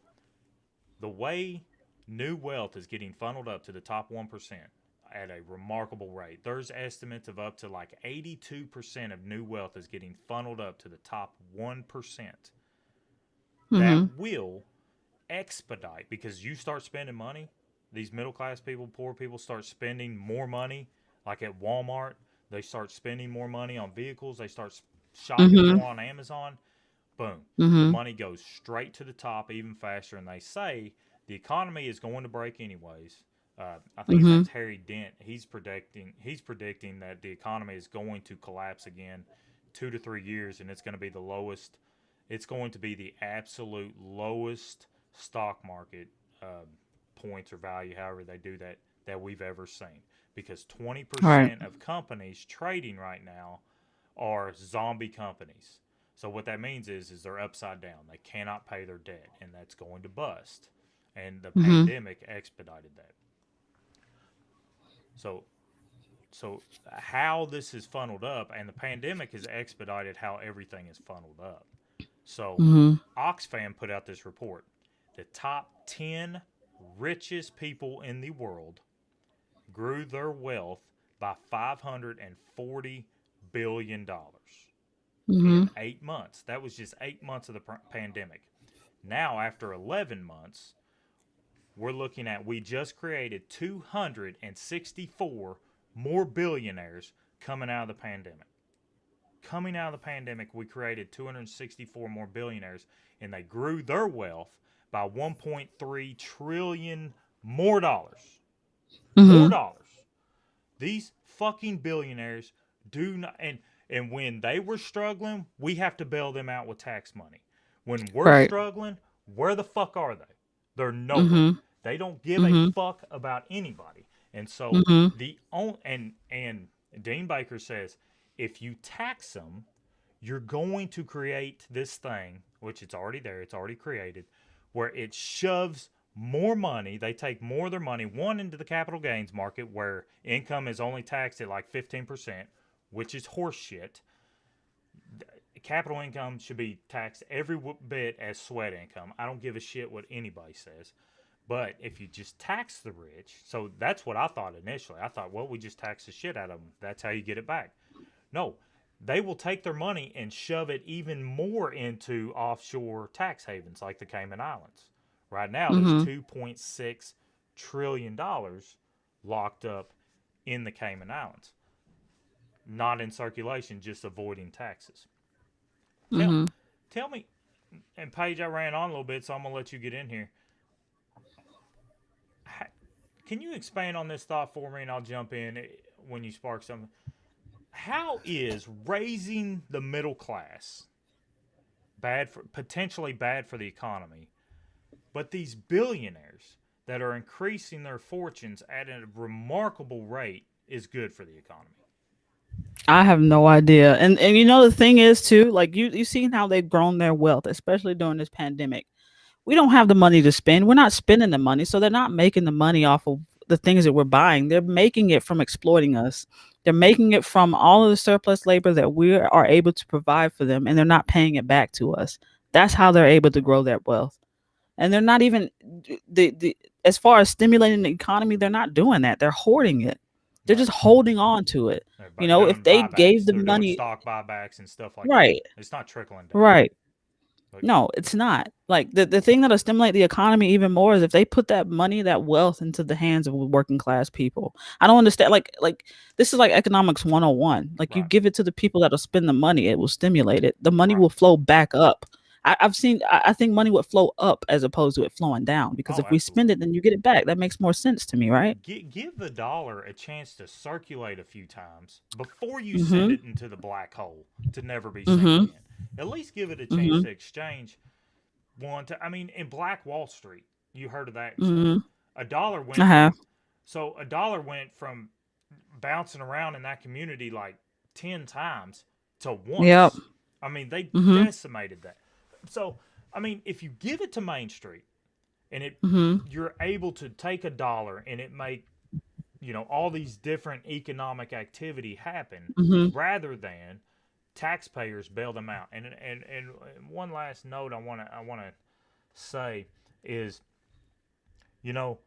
the way new wealth is getting funneled up to the top 1% at a remarkable rate. There's estimates of up to like 82% of new wealth is getting funneled up to the top 1%. that Mhm. will expedite, because you start spending money, these middle class people, poor people start spending more money, like at Walmart, they start spending more money on vehicles, they start shopping Mhm. more on Amazon. Boom. The Mhm. money goes straight to the top even faster. And they say the economy is going to break anyways. I think his name's Mhm. Harry Dent. He's predicting that the economy is going to collapse again 2 to 3 years, and it's going to be the lowest. It's going to be the absolute lowest stock market points or value, however they do that, that we've ever seen. Because Right. 20% of companies trading right now are zombie companies. So what that means is they're upside down. They cannot pay their debt, and that's going to bust. And the Mhm. pandemic expedited that. So so how this is funneled up, and the pandemic has expedited how everything is funneled up. So Mhm. Oxfam put out this report: the top 10 richest people in the world grew their wealth by $540 billion in Mhm. 8 months. That was just 8 months of the pandemic. Now, after 11 months, we're looking at, we just created 264 more billionaires coming out of the pandemic. Coming out of the pandemic, we created 264 more billionaires, and they grew their wealth by 1.3 trillion more dollars. More Mhm. dollars. These fucking billionaires do not, and when they were struggling, we have to bail them out with tax money. When we're Right. struggling, where the fuck are they? They're nowhere. Mhm. They don't give a Mhm. fuck about anybody. And so Mhm. and Dean Baker says, if you tax them, you're going to create this thing, which it's already there, it's already created, where it shoves more money. They take more of their money, one, into the capital gains market, where income is only taxed at like 15%, which is horseshit. Capital income should be taxed every bit as sweat income. I don't give a shit what anybody says. But if you just tax the rich, so that's what I thought initially. I thought, well, we just tax the shit out of them. That's how you get it back. No, they will take their money and shove it even more into offshore tax havens like the Cayman Islands. Right now, there's Mhm. $2.6 trillion locked up in the Cayman Islands, not in circulation, just avoiding taxes. Tell, Mhm. tell me, and Paige, I ran on a little bit, so I'm gonna let you get in here. Can you expand on this thought for me, and I'll jump in when you spark something? How is raising the middle class potentially bad for the economy, but these billionaires that are increasing their fortunes at a remarkable rate is good for the economy? I have no idea. And you know the thing is too, like you seen how they've grown their wealth, especially during this pandemic. We don't have the money to spend. We're not spending the money, so they're not making the money off of the things that we're buying. They're making it from exploiting us. They're making it from all of the surplus labor that we are able to provide for them, and they're not paying it back to us. That's how they're able to grow their wealth. And they're not even the as far as stimulating the economy, they're not doing that. They're hoarding it. They're just Right. holding on to it. You They're know, if doing they gave buybacks. the They're doing money stock buybacks and stuff like that. right, It's not trickling down. right. Like, No, it's not. Like the thing that'll stimulate the economy even more is if they put that money, that wealth into the hands of working class people. I don't understand like this is like economics 101. Like you right, give it to the people that'll spend the money, it will stimulate it. The money right. will flow back up. I think money would flow up as opposed to it flowing down because Oh, if we spend absolutely. it, then you get it back. That makes more sense to me, right? Give the dollar a chance to circulate a few times before you send Mhm. it into the black hole to never be seen Mhm. again. At least give it a chance Mhm. to exchange I mean, in Black Wall Street, you heard of that stuff. Mhm. A dollar I went have. from a dollar went from bouncing around in that community like 10 times to Yep. once. I mean, they Mhm. decimated that. So, I mean, if you give it to Main Street, and it Mhm. you're able to take a dollar and it make, all these different economic activity happen, Mhm. rather than taxpayers bail them out. And one last note I want to say is, you know,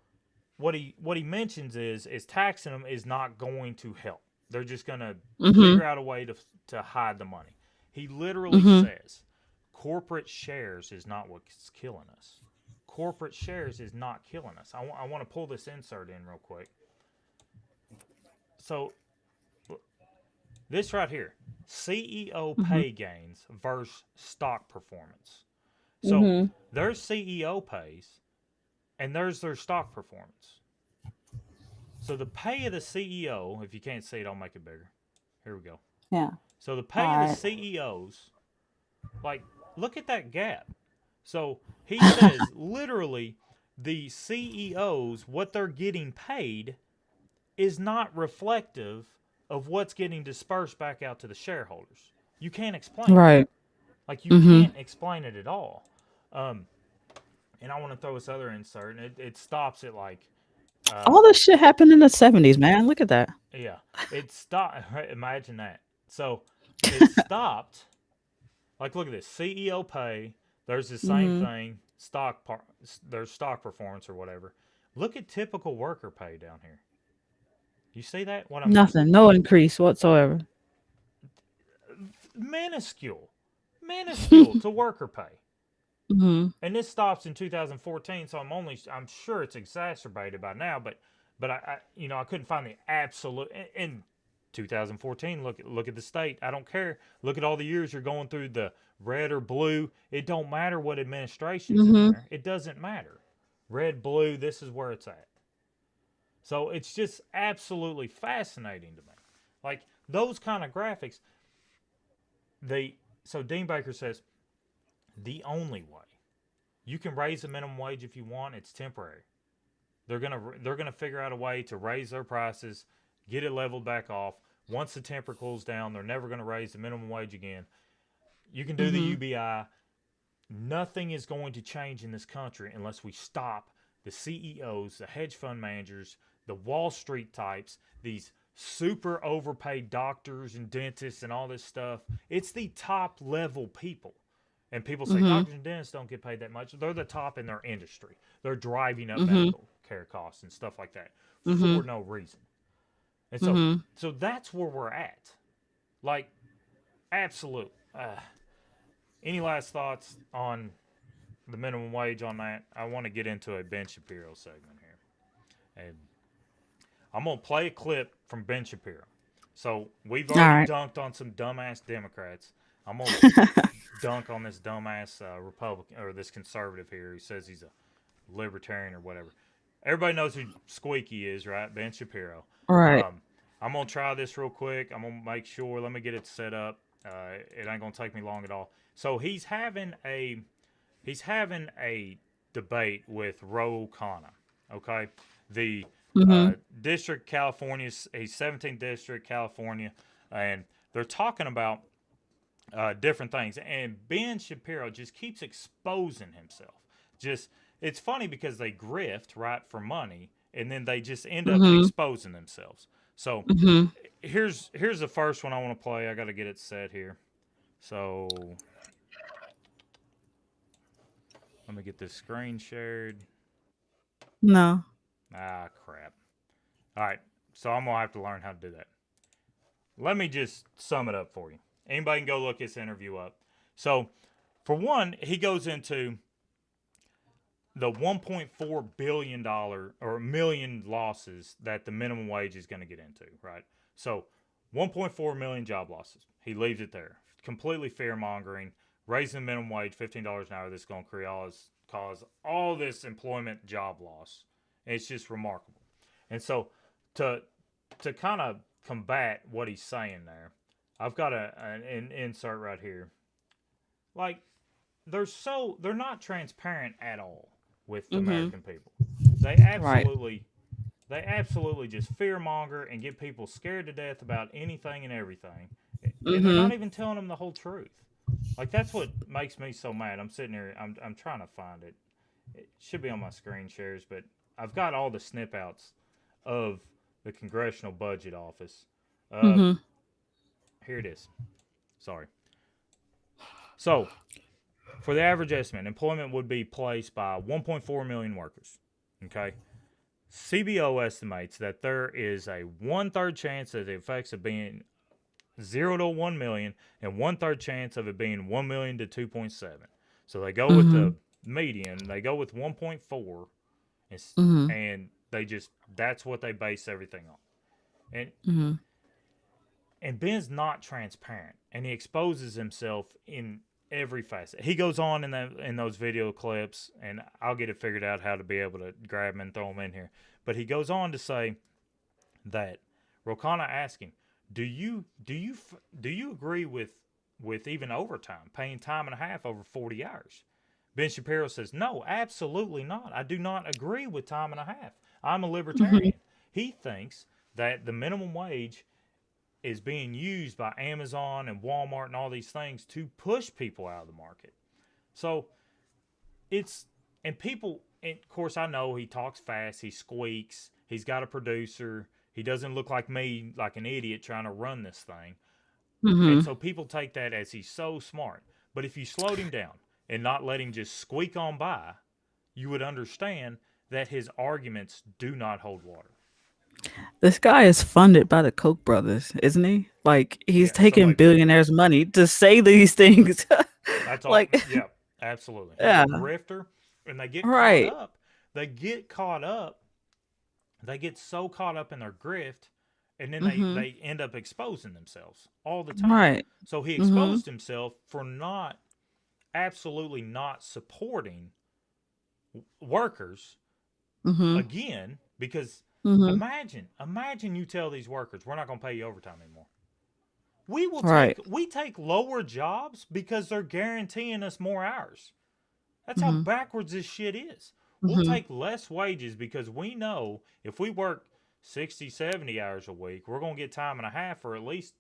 what he mentions is taxing them is not going to help. They're just going to Mhm. figure out a way to hide the money. He literally Mhm. says, corporate shares is not what's killing us. Corporate shares is not killing us. I want to pull this insert in real quick. So, this right here, CEO Mm-hmm. pay gains versus stock performance. So, Mm-hmm. there's CEO pays and there's their stock performance. So, the pay of the CEO, if you can't see it, I'll make it bigger. Here we go. Yeah. So, the pay All of the right. CEOs, like, look at that gap. So, he says literally the CEOs, what they're getting paid is not reflective of what's getting dispersed back out to the shareholders. You can't explain it. Right. Like, you Mm-hmm. can't explain it at all. Um, and I want to throw this other insert, and it stops at like, All this shit happened in the 70s, man. Look at that. yeah, it stopped. Imagine that. So it stopped. Like, look at this CEO pay. There's the same Mm-hmm. thing. There's stock performance or whatever. Look at typical worker pay down here. You see that? What I mean? Nothing. No increase whatsoever. Minuscule, minuscule to worker pay. Mm-hmm. And this stops in 2014, so I'm sure it's exacerbated by now, but I couldn't find the absolute in 2014. Look at the state. I don't care. Look at all the years you're going through, the red or blue. It don't matter what administration's in Mm-hmm. there. It doesn't matter. Red, blue, this is where it's at. So it's just absolutely fascinating to me. Like, those kind of graphics. So Dean Baker says the only way you can raise the minimum wage if you want, it's temporary. They're gonna figure out a way to raise their prices, get it leveled back off. Once the temper cools down, they're never gonna raise the minimum wage again. You can do the Mm-hmm. UBI. Nothing is going to change in this country unless we stop the CEOs, the hedge fund managers, the Wall Street types, these super overpaid doctors and dentists and all this stuff. It's the top level people. And people say Mm-hmm. doctors and dentists don't get paid that much. They're the top in their industry. They're driving up Mm-hmm. medical care costs and stuff like that Mm-hmm. for no reason. And so, Mm-hmm. so that's where we're at. Like, absolute. Any last thoughts on the minimum wage on that? I want to get into a Ben Shapiro segment here. And I'm going to play a clip from Ben Shapiro. So we've All already right. dunked on some dumbass Democrats. I'm going to dunk on this dumbass Republican or this conservative here who says he's a libertarian or whatever. Everybody knows who Squeaky is, right? Ben Shapiro. All right. I'm going to try this real quick. I'm going to make sure. Let me get it set up. It ain't going to take me long at all. So he's having a debate with Ro Khanna, okay? The Mm-hmm. district California, he's 17th district California, and they're talking about different things. And Ben Shapiro just keeps exposing himself. Just it's funny because they grift right for money, and then they just end up Mm-hmm. exposing themselves. So Mm-hmm. here's the first one I want to play. I got to get it set here. So let me get this screen shared. No. Ah, crap. All right, so I'm gonna have to learn how to do that. Let me just sum it up for you. Anybody can go look this interview up. So, for one, he goes into the $1.4 billion or million losses that the minimum wage is going to get into, right? So, 1.4 million job losses. He leaves it there. Completely fear mongering, raising the minimum wage $15 an hour. This is going to cause all this employment job loss. It's just remarkable. And so, to kind of combat what he's saying there, I've got an insert right here. Like, they're not transparent at all with the Mm-hmm. American people. They Right. absolutely just fearmonger and get people scared to death about anything and everything. And they're Mm-hmm. not even telling them the whole truth. Like, that's what makes me so mad. I'm sitting here, I'm trying to find it. It should be on my screen shares, but I've got all the snip outs of the Congressional Budget Office. Uh, Mm-hmm. Here it is. Sorry. So, for the average estimate, employment would be placed by 1.4 million workers. Okay? CBO estimates that there is a 1/3 chance that the effects of being 0 to 1 million, and 1/3 chance of it being 1 million to 2.7. So they go with Mhm. the median. They go with 1.4, Mhm. and they just that's what they base everything on. And Mhm. Ben's not transparent, and he exposes himself in every facet. He goes on in those video clips, and I'll get it figured out how to be able to grab him and throw him in here. But he goes on to say that Rokana asked him, do you agree with even overtime, paying time and a half over 40 hours? Ben Shapiro says, no, absolutely not. I do not agree with time and a half. I'm a Mhm. libertarian. He thinks that the minimum wage is being used by Amazon and Walmart and all these things to push people out of the market. So it's and people, and of course, I know he talks fast, he squeaks, he's got a producer, he doesn't look like me, like an idiot trying to run this thing. And Mhm. so people take that as he's so smart. But if you slowed him down and not let him just squeak on by, you would understand that his arguments do not hold water. This guy is funded by the Koch brothers, isn't he? Like he's Yeah, taking somebody billionaires' money to say these things. that's all. Like, Yeah, absolutely. He's a yeah, grifter, and they get caught right. up. They get caught up. They get so caught up in their grift, and then Mhm. they end up exposing themselves all the time. Right. So he Mhm. exposed himself for not absolutely not supporting workers Mhm. again because Mhm. imagine you tell these workers we're not going to pay you overtime anymore. Right. We take lower jobs because they're guaranteeing us more hours. That's how Mhm. backwards this shit is. We'll Mhm. take less wages because we know if we work 60, 70 hours a week, we're going to get time and a half for at least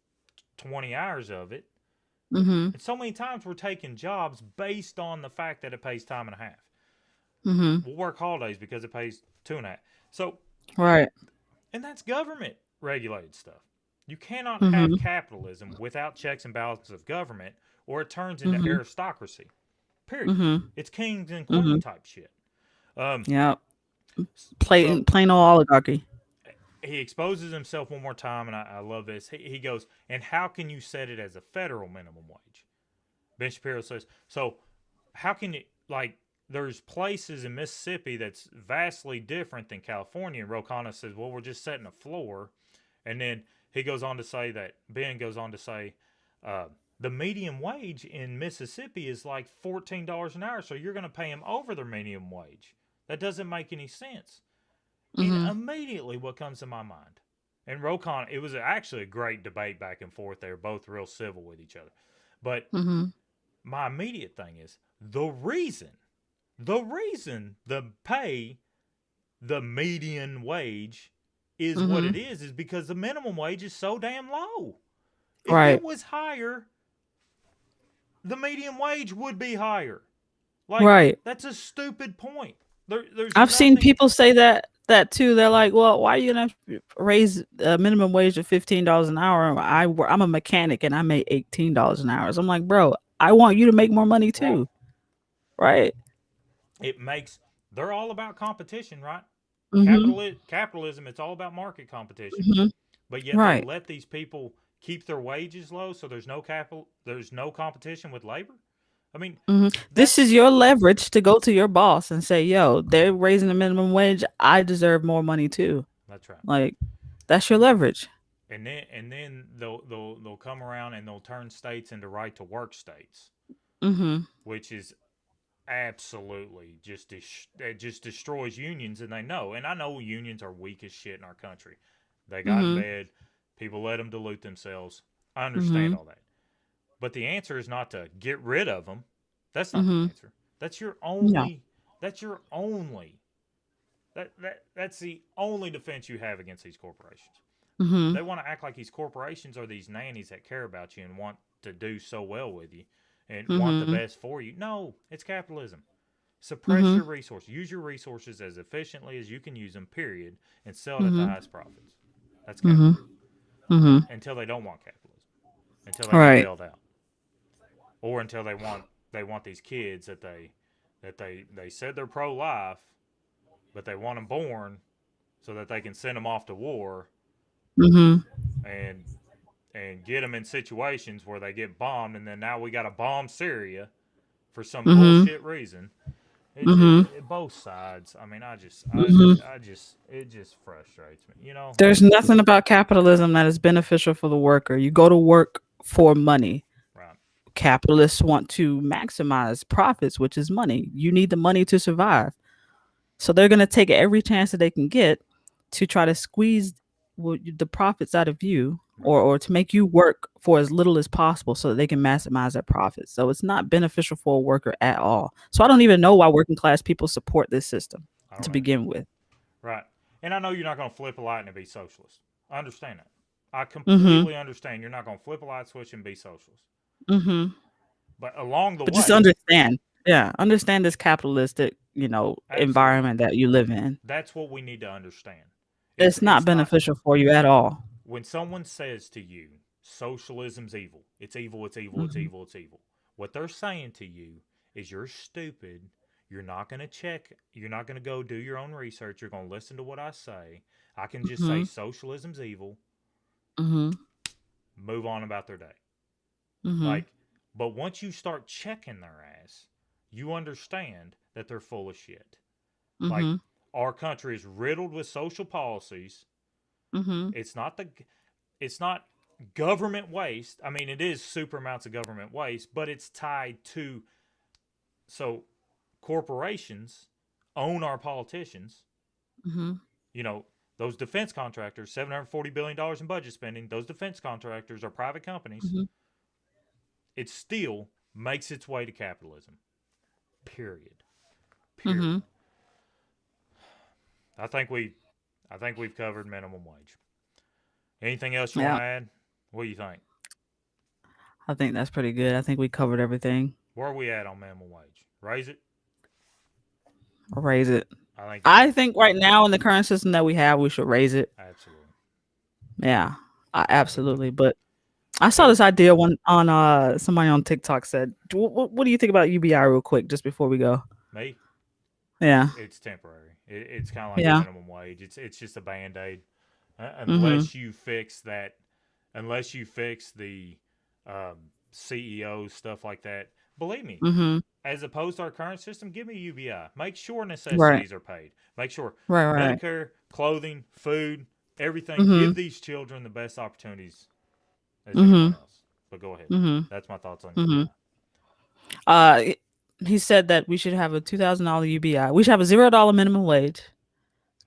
20 hours of it. Mhm. And so many times we're taking jobs based on the fact that it pays time and a half. Mhm. We'll work holidays because it pays two and a half. So, Right. and that's government regulated stuff. You cannot have Mhm. capitalism without checks and balances of government, or it turns into Mhm. aristocracy. Period. Mhm. It's kings and queen Mhm. type shit. Um, Yeah. so Plain old oligarchy. he exposes himself one more time, and I love this. He goes, and how can you set it as a federal minimum wage? Ben Shapiro says, so how can you, like, there's places in Mississippi that's vastly different than California. And Rokana says, well, we're just setting a floor. And then he goes on to say that, Ben goes on to say, uh, the median wage in Mississippi is like $14 an hour. So you're going to pay them over their minimum wage. That doesn't make any sense. And Mhm. immediately what comes to my mind, and Rokon, it was actually a great debate back and forth. They were both real civil with each other. But Mhm. my immediate thing is the reason the pay, the median wage is what it Mhm. is because the minimum wage is so damn low. If it Right. was higher, the median wage would be higher. Like, Right. that's a stupid point. There's I've seen nothing. people say that too. They're like, "Well, why are you gonna raise minimum wage to $15 an hour? I'm a mechanic and I make $18 an hour." So I'm like, "Bro, I want you to make more money Wrong. too, right?" It makes, they're all about competition, right? Mhm. Capitalism, it's all about market competition. Mhm. But yet they Right. let these people keep their wages low so there's no competition with labor. I mean, Mhm. This is that's your leverage to go to your boss and say, "Yo, they're raising the minimum wage. I deserve more money too." that's right. Like, that's your leverage. And then they'll come around and they'll turn states into right to work states, Mhm. which is absolutely it just destroys unions, and they know. And I know unions are weak as shit in our country. They got in Mhm. bed, people let them dilute themselves. I understand Mhm. all that. But the answer is not to get rid of them. That's not the Mhm. answer. That's your No. only. That's your only. That's the only defense you have against these corporations. Mhm. They want to act like these corporations are these nannies that care about you and want to do so well with you and want the Mhm. best for you. No, it's capitalism. Suppress Mhm. your resources. Use your resources as efficiently as you can use them, period, and sell it at the Mhm. highest profits. That's Mhm. capitalism. Mhm. Until they don't want capitalism. Until they get Right. bailed out. Or until they want these kids that they said they're pro life, but they want them born so that they can send them off to war, Mhm. and and get them in situations where they get bombed, and then now we got to bomb Syria for some Mhm. bullshit reason. Mhm. Both sides. I mean, Mhm. it just frustrates me. You know, There's nothing about capitalism that is beneficial for the worker. You go to work for money. right? Capitalists want to maximize profits, which is money. You need the money to survive. So they're going to take every chance that they can get to try to squeeze the profits out of you, Right. or to make you work for as little as possible so that they can maximize their profits. So it's not beneficial for a worker at all. So I don't even know why working class people support this system I don't to know. begin with. Right. And I know you're not going to flip a light and be socialist. I understand that. I Mm-hmm. completely understand you're not going to flip a light switch and be socialist. Mm-hmm. But along the But just way, understand, yeah, understand this capitalistic, absolutely, environment that you live in. that's what we need to understand. It's not It's not beneficial for you at all. when someone says to you, socialism's evil. It's evil. It's evil. It's Mm-hmm. evil. It's evil. What they're saying to you is you're stupid. You're not going to check. You're not going to go do your own research. You're going to listen to what I say. I can just say Mm-hmm. socialism's evil, Mm-hmm. move on about their day. Mm-hmm. Like, but once you start checking their ass, you understand that they're full of shit. Like, Mm-hmm. our country is riddled with social policies. Mm-hmm. It's not the it's not government waste. I mean, it is super amounts of government waste, but it's tied to so corporations own our politicians. Mm-hmm. You know, those defense contractors, $740 billion in budget spending, those defense contractors are private companies. Mm-hmm. It still makes its way to capitalism. Period. Mm-hmm. Period. I think we I think we've covered minimum wage. Anything else you want Yeah, to add? What do you think? I think that's pretty good. I think we covered everything. Where are we at on minimum wage? Raise it? I'll raise it. I think you I need think right now in the current system that we have, we should raise it. absolutely. Yeah, Absolutely. absolutely. But I saw And this idea one on somebody on TikTok said, what do you think about UBI real quick just before we go? me, Yeah. it's temporary. It's kind of like the Yeah. minimum wage. It's just a band aid, Mhm. unless you fix that. Unless you fix the CEO stuff like that. Believe me, Mhm. as opposed to our current system, give me UBI. Make sure Right. necessities are paid. Make sure Right. Right. Medicare, clothing, food, everything. Give Mhm. these children the best opportunities as anyone Mhm. else. But go ahead. Mhm. That's my thoughts on Mhm. UBI. Uh, he said that we should have a $2,000 UBI. We should have a $0 minimum wage,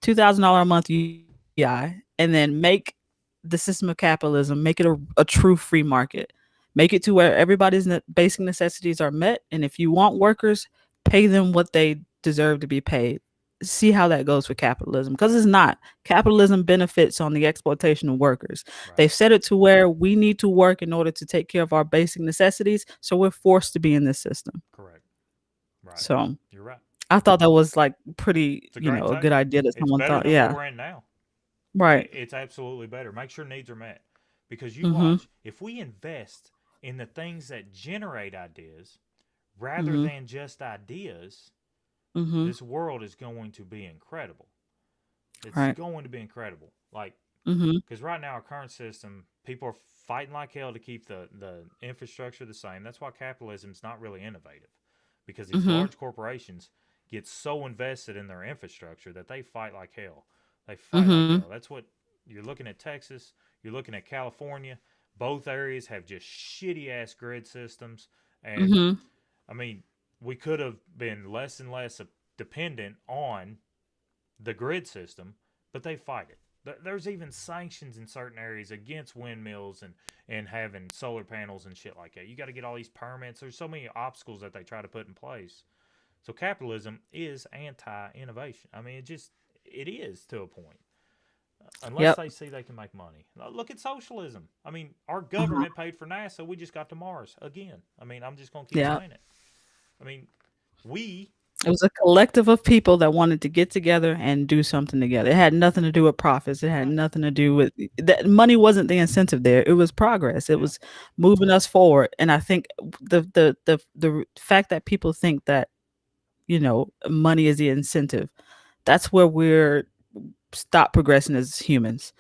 $2,000 a month UBI, and then make the system of capitalism, make it a true free market. Make it to where everybody's basic necessities are met. And if you want workers, pay them what they deserve to be paid. See how that goes for capitalism. Because it's not. Capitalism benefits on the exploitation of workers. Right. They've set it to where we need to work in order to take care of our basic necessities. So we're forced to be in this system. Correct. Right. So You're right. I thought that was like pretty, It's a great a take. good idea that It's someone better thought. than what Yeah. we're in now. Right. It's absolutely better. Make sure needs are met. Because you Mm-hmm. watch, if we invest in the things that generate ideas rather Mm-hmm. than just ideas, Mm-hmm. this world is going to be incredible. It's Right. going to be incredible. Like, Mm-hmm. because right now, our current system, people are fighting like hell to keep the infrastructure the same. That's why capitalism is not really innovative. Because these Mm-hmm. large corporations get so invested in their infrastructure that they fight like hell. They fight like Mm-hmm. hell. That's what you're looking at Texas, you're looking at California. Both areas have just shitty ass grid systems. And Mm-hmm. I mean, we could have been less and less dependent on the grid system, but they fight it. There's even sanctions in certain areas against windmills and having solar panels and shit like that. You got to get all these permits. There's so many obstacles that they try to put in place. So capitalism is anti-innovation. I mean, it is to a point. Unless Yep. they see they can make money. Look at socialism. I mean, our Uh-huh. government paid for NASA. We just got to Mars again. I mean, I'm just going to keep Yeah. saying it. I mean, we It was a collective of people that wanted to get together and do something together. It had nothing to do with profits. It had right, nothing to do with that. Money wasn't the incentive there. It was progress. It yeah, was moving us forward. And I think the fact that people think that money is the incentive, that's where we're stop progressing as humans.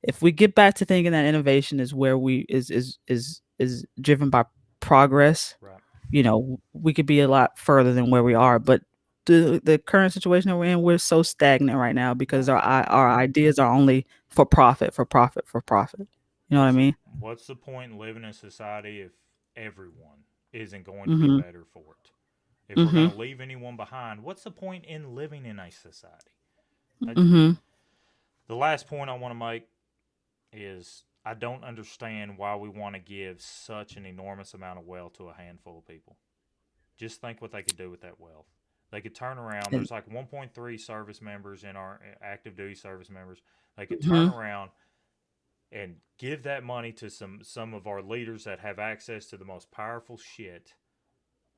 if we get back to thinking that innovation is where we is driven by progress, Right. we could be a lot further than where we are. But the current situation that we're in, we're so stagnant right now because Right. our ideas are only for profit, for profit, for profit. You know what I What's the mean? What's the point in living in society if everyone isn't going to be Mhm. better for it? If we're going Mhm. to leave anyone behind, what's the point in living in a society? I, Mhm. the last point I want to make is I don't understand why we want to give such an enormous amount of wealth to a handful of people. Just think what they could do with that wealth. They could turn around. And There's like 1.3 service members in our active duty service members. They could turn mhm. around and give that money to some of our leaders that have access to the most powerful shit.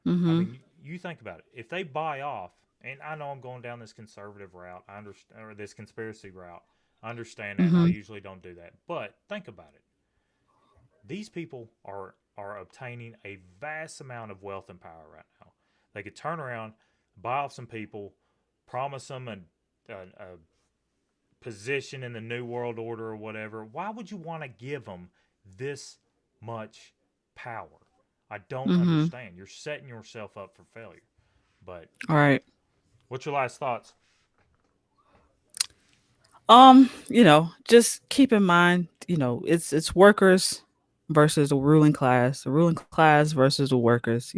I Mhm. mean, you think about it. If they buy off, and I know I'm going down this conservative route, I understand, or this conspiracy route. I understand that. I Mhm. usually don't do that, but think about it. These people are obtaining a vast amount of wealth and power right now. They could turn around, buy off some people, promise them a position in the new world order or whatever. Why would you want to give them this much power? I don't Mhm. understand. You're setting yourself up for failure. But All right. what's your last thoughts? Just keep in mind, it's workers versus the ruling class, the ruling class versus the workers.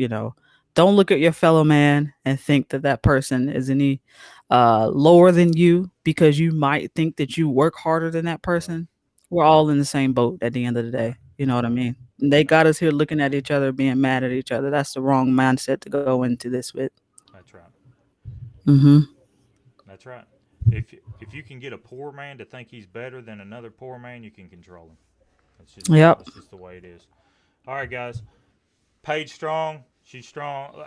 Don't look at your fellow man and think that that person is any lower than you because you might think that you work harder than that Right, person. We're all in the same boat at the end of the right, day. You know what I right, mean? And they right. got us here looking at each other, being mad at each other. That's the wrong mindset to go into this with. That's right. Mm-hmm. That's right. If you can get a poor man to think he's better than another poor man, you can control him. Yep. That's just the way it is. All right, guys. Paige Strong, she's strong.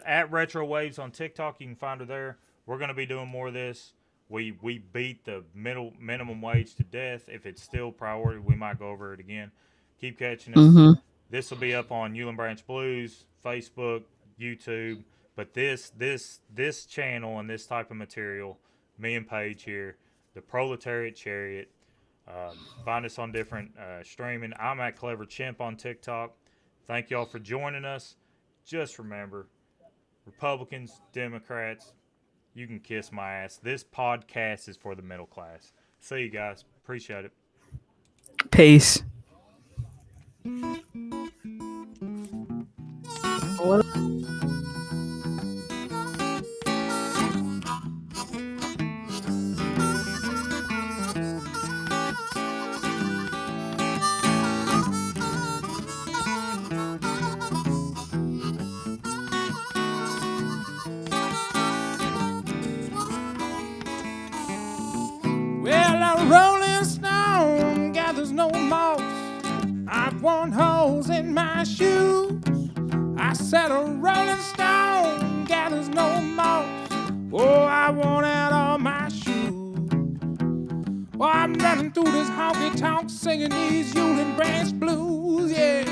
At Retro Waves on TikTok, you can find her there. We're gonna be doing more of this. We beat the middle minimum wage to death. If it's still priority, we might go over it again. Keep catching us. Mm-hmm. This will be up on Newland Branch Blues, Facebook, YouTube. But this channel and this type of material, me and Paige here, the Proletariat Chariot. Find us on different streaming. I'm at Clever Chimp on TikTok. Thank y'all for joining us. Just remember, Republicans, Democrats, you can kiss my ass. This podcast is for the middle class. See you guys. Appreciate it. Peace. Well, Well, a rolling stone gathers no moss. I've worn holes in my shoes. I said a rolling stone gathers no moss. Oh, I worn out all my shoes. Oh, I'm running through this honky tonk singing these Newland Branch blues, yeah.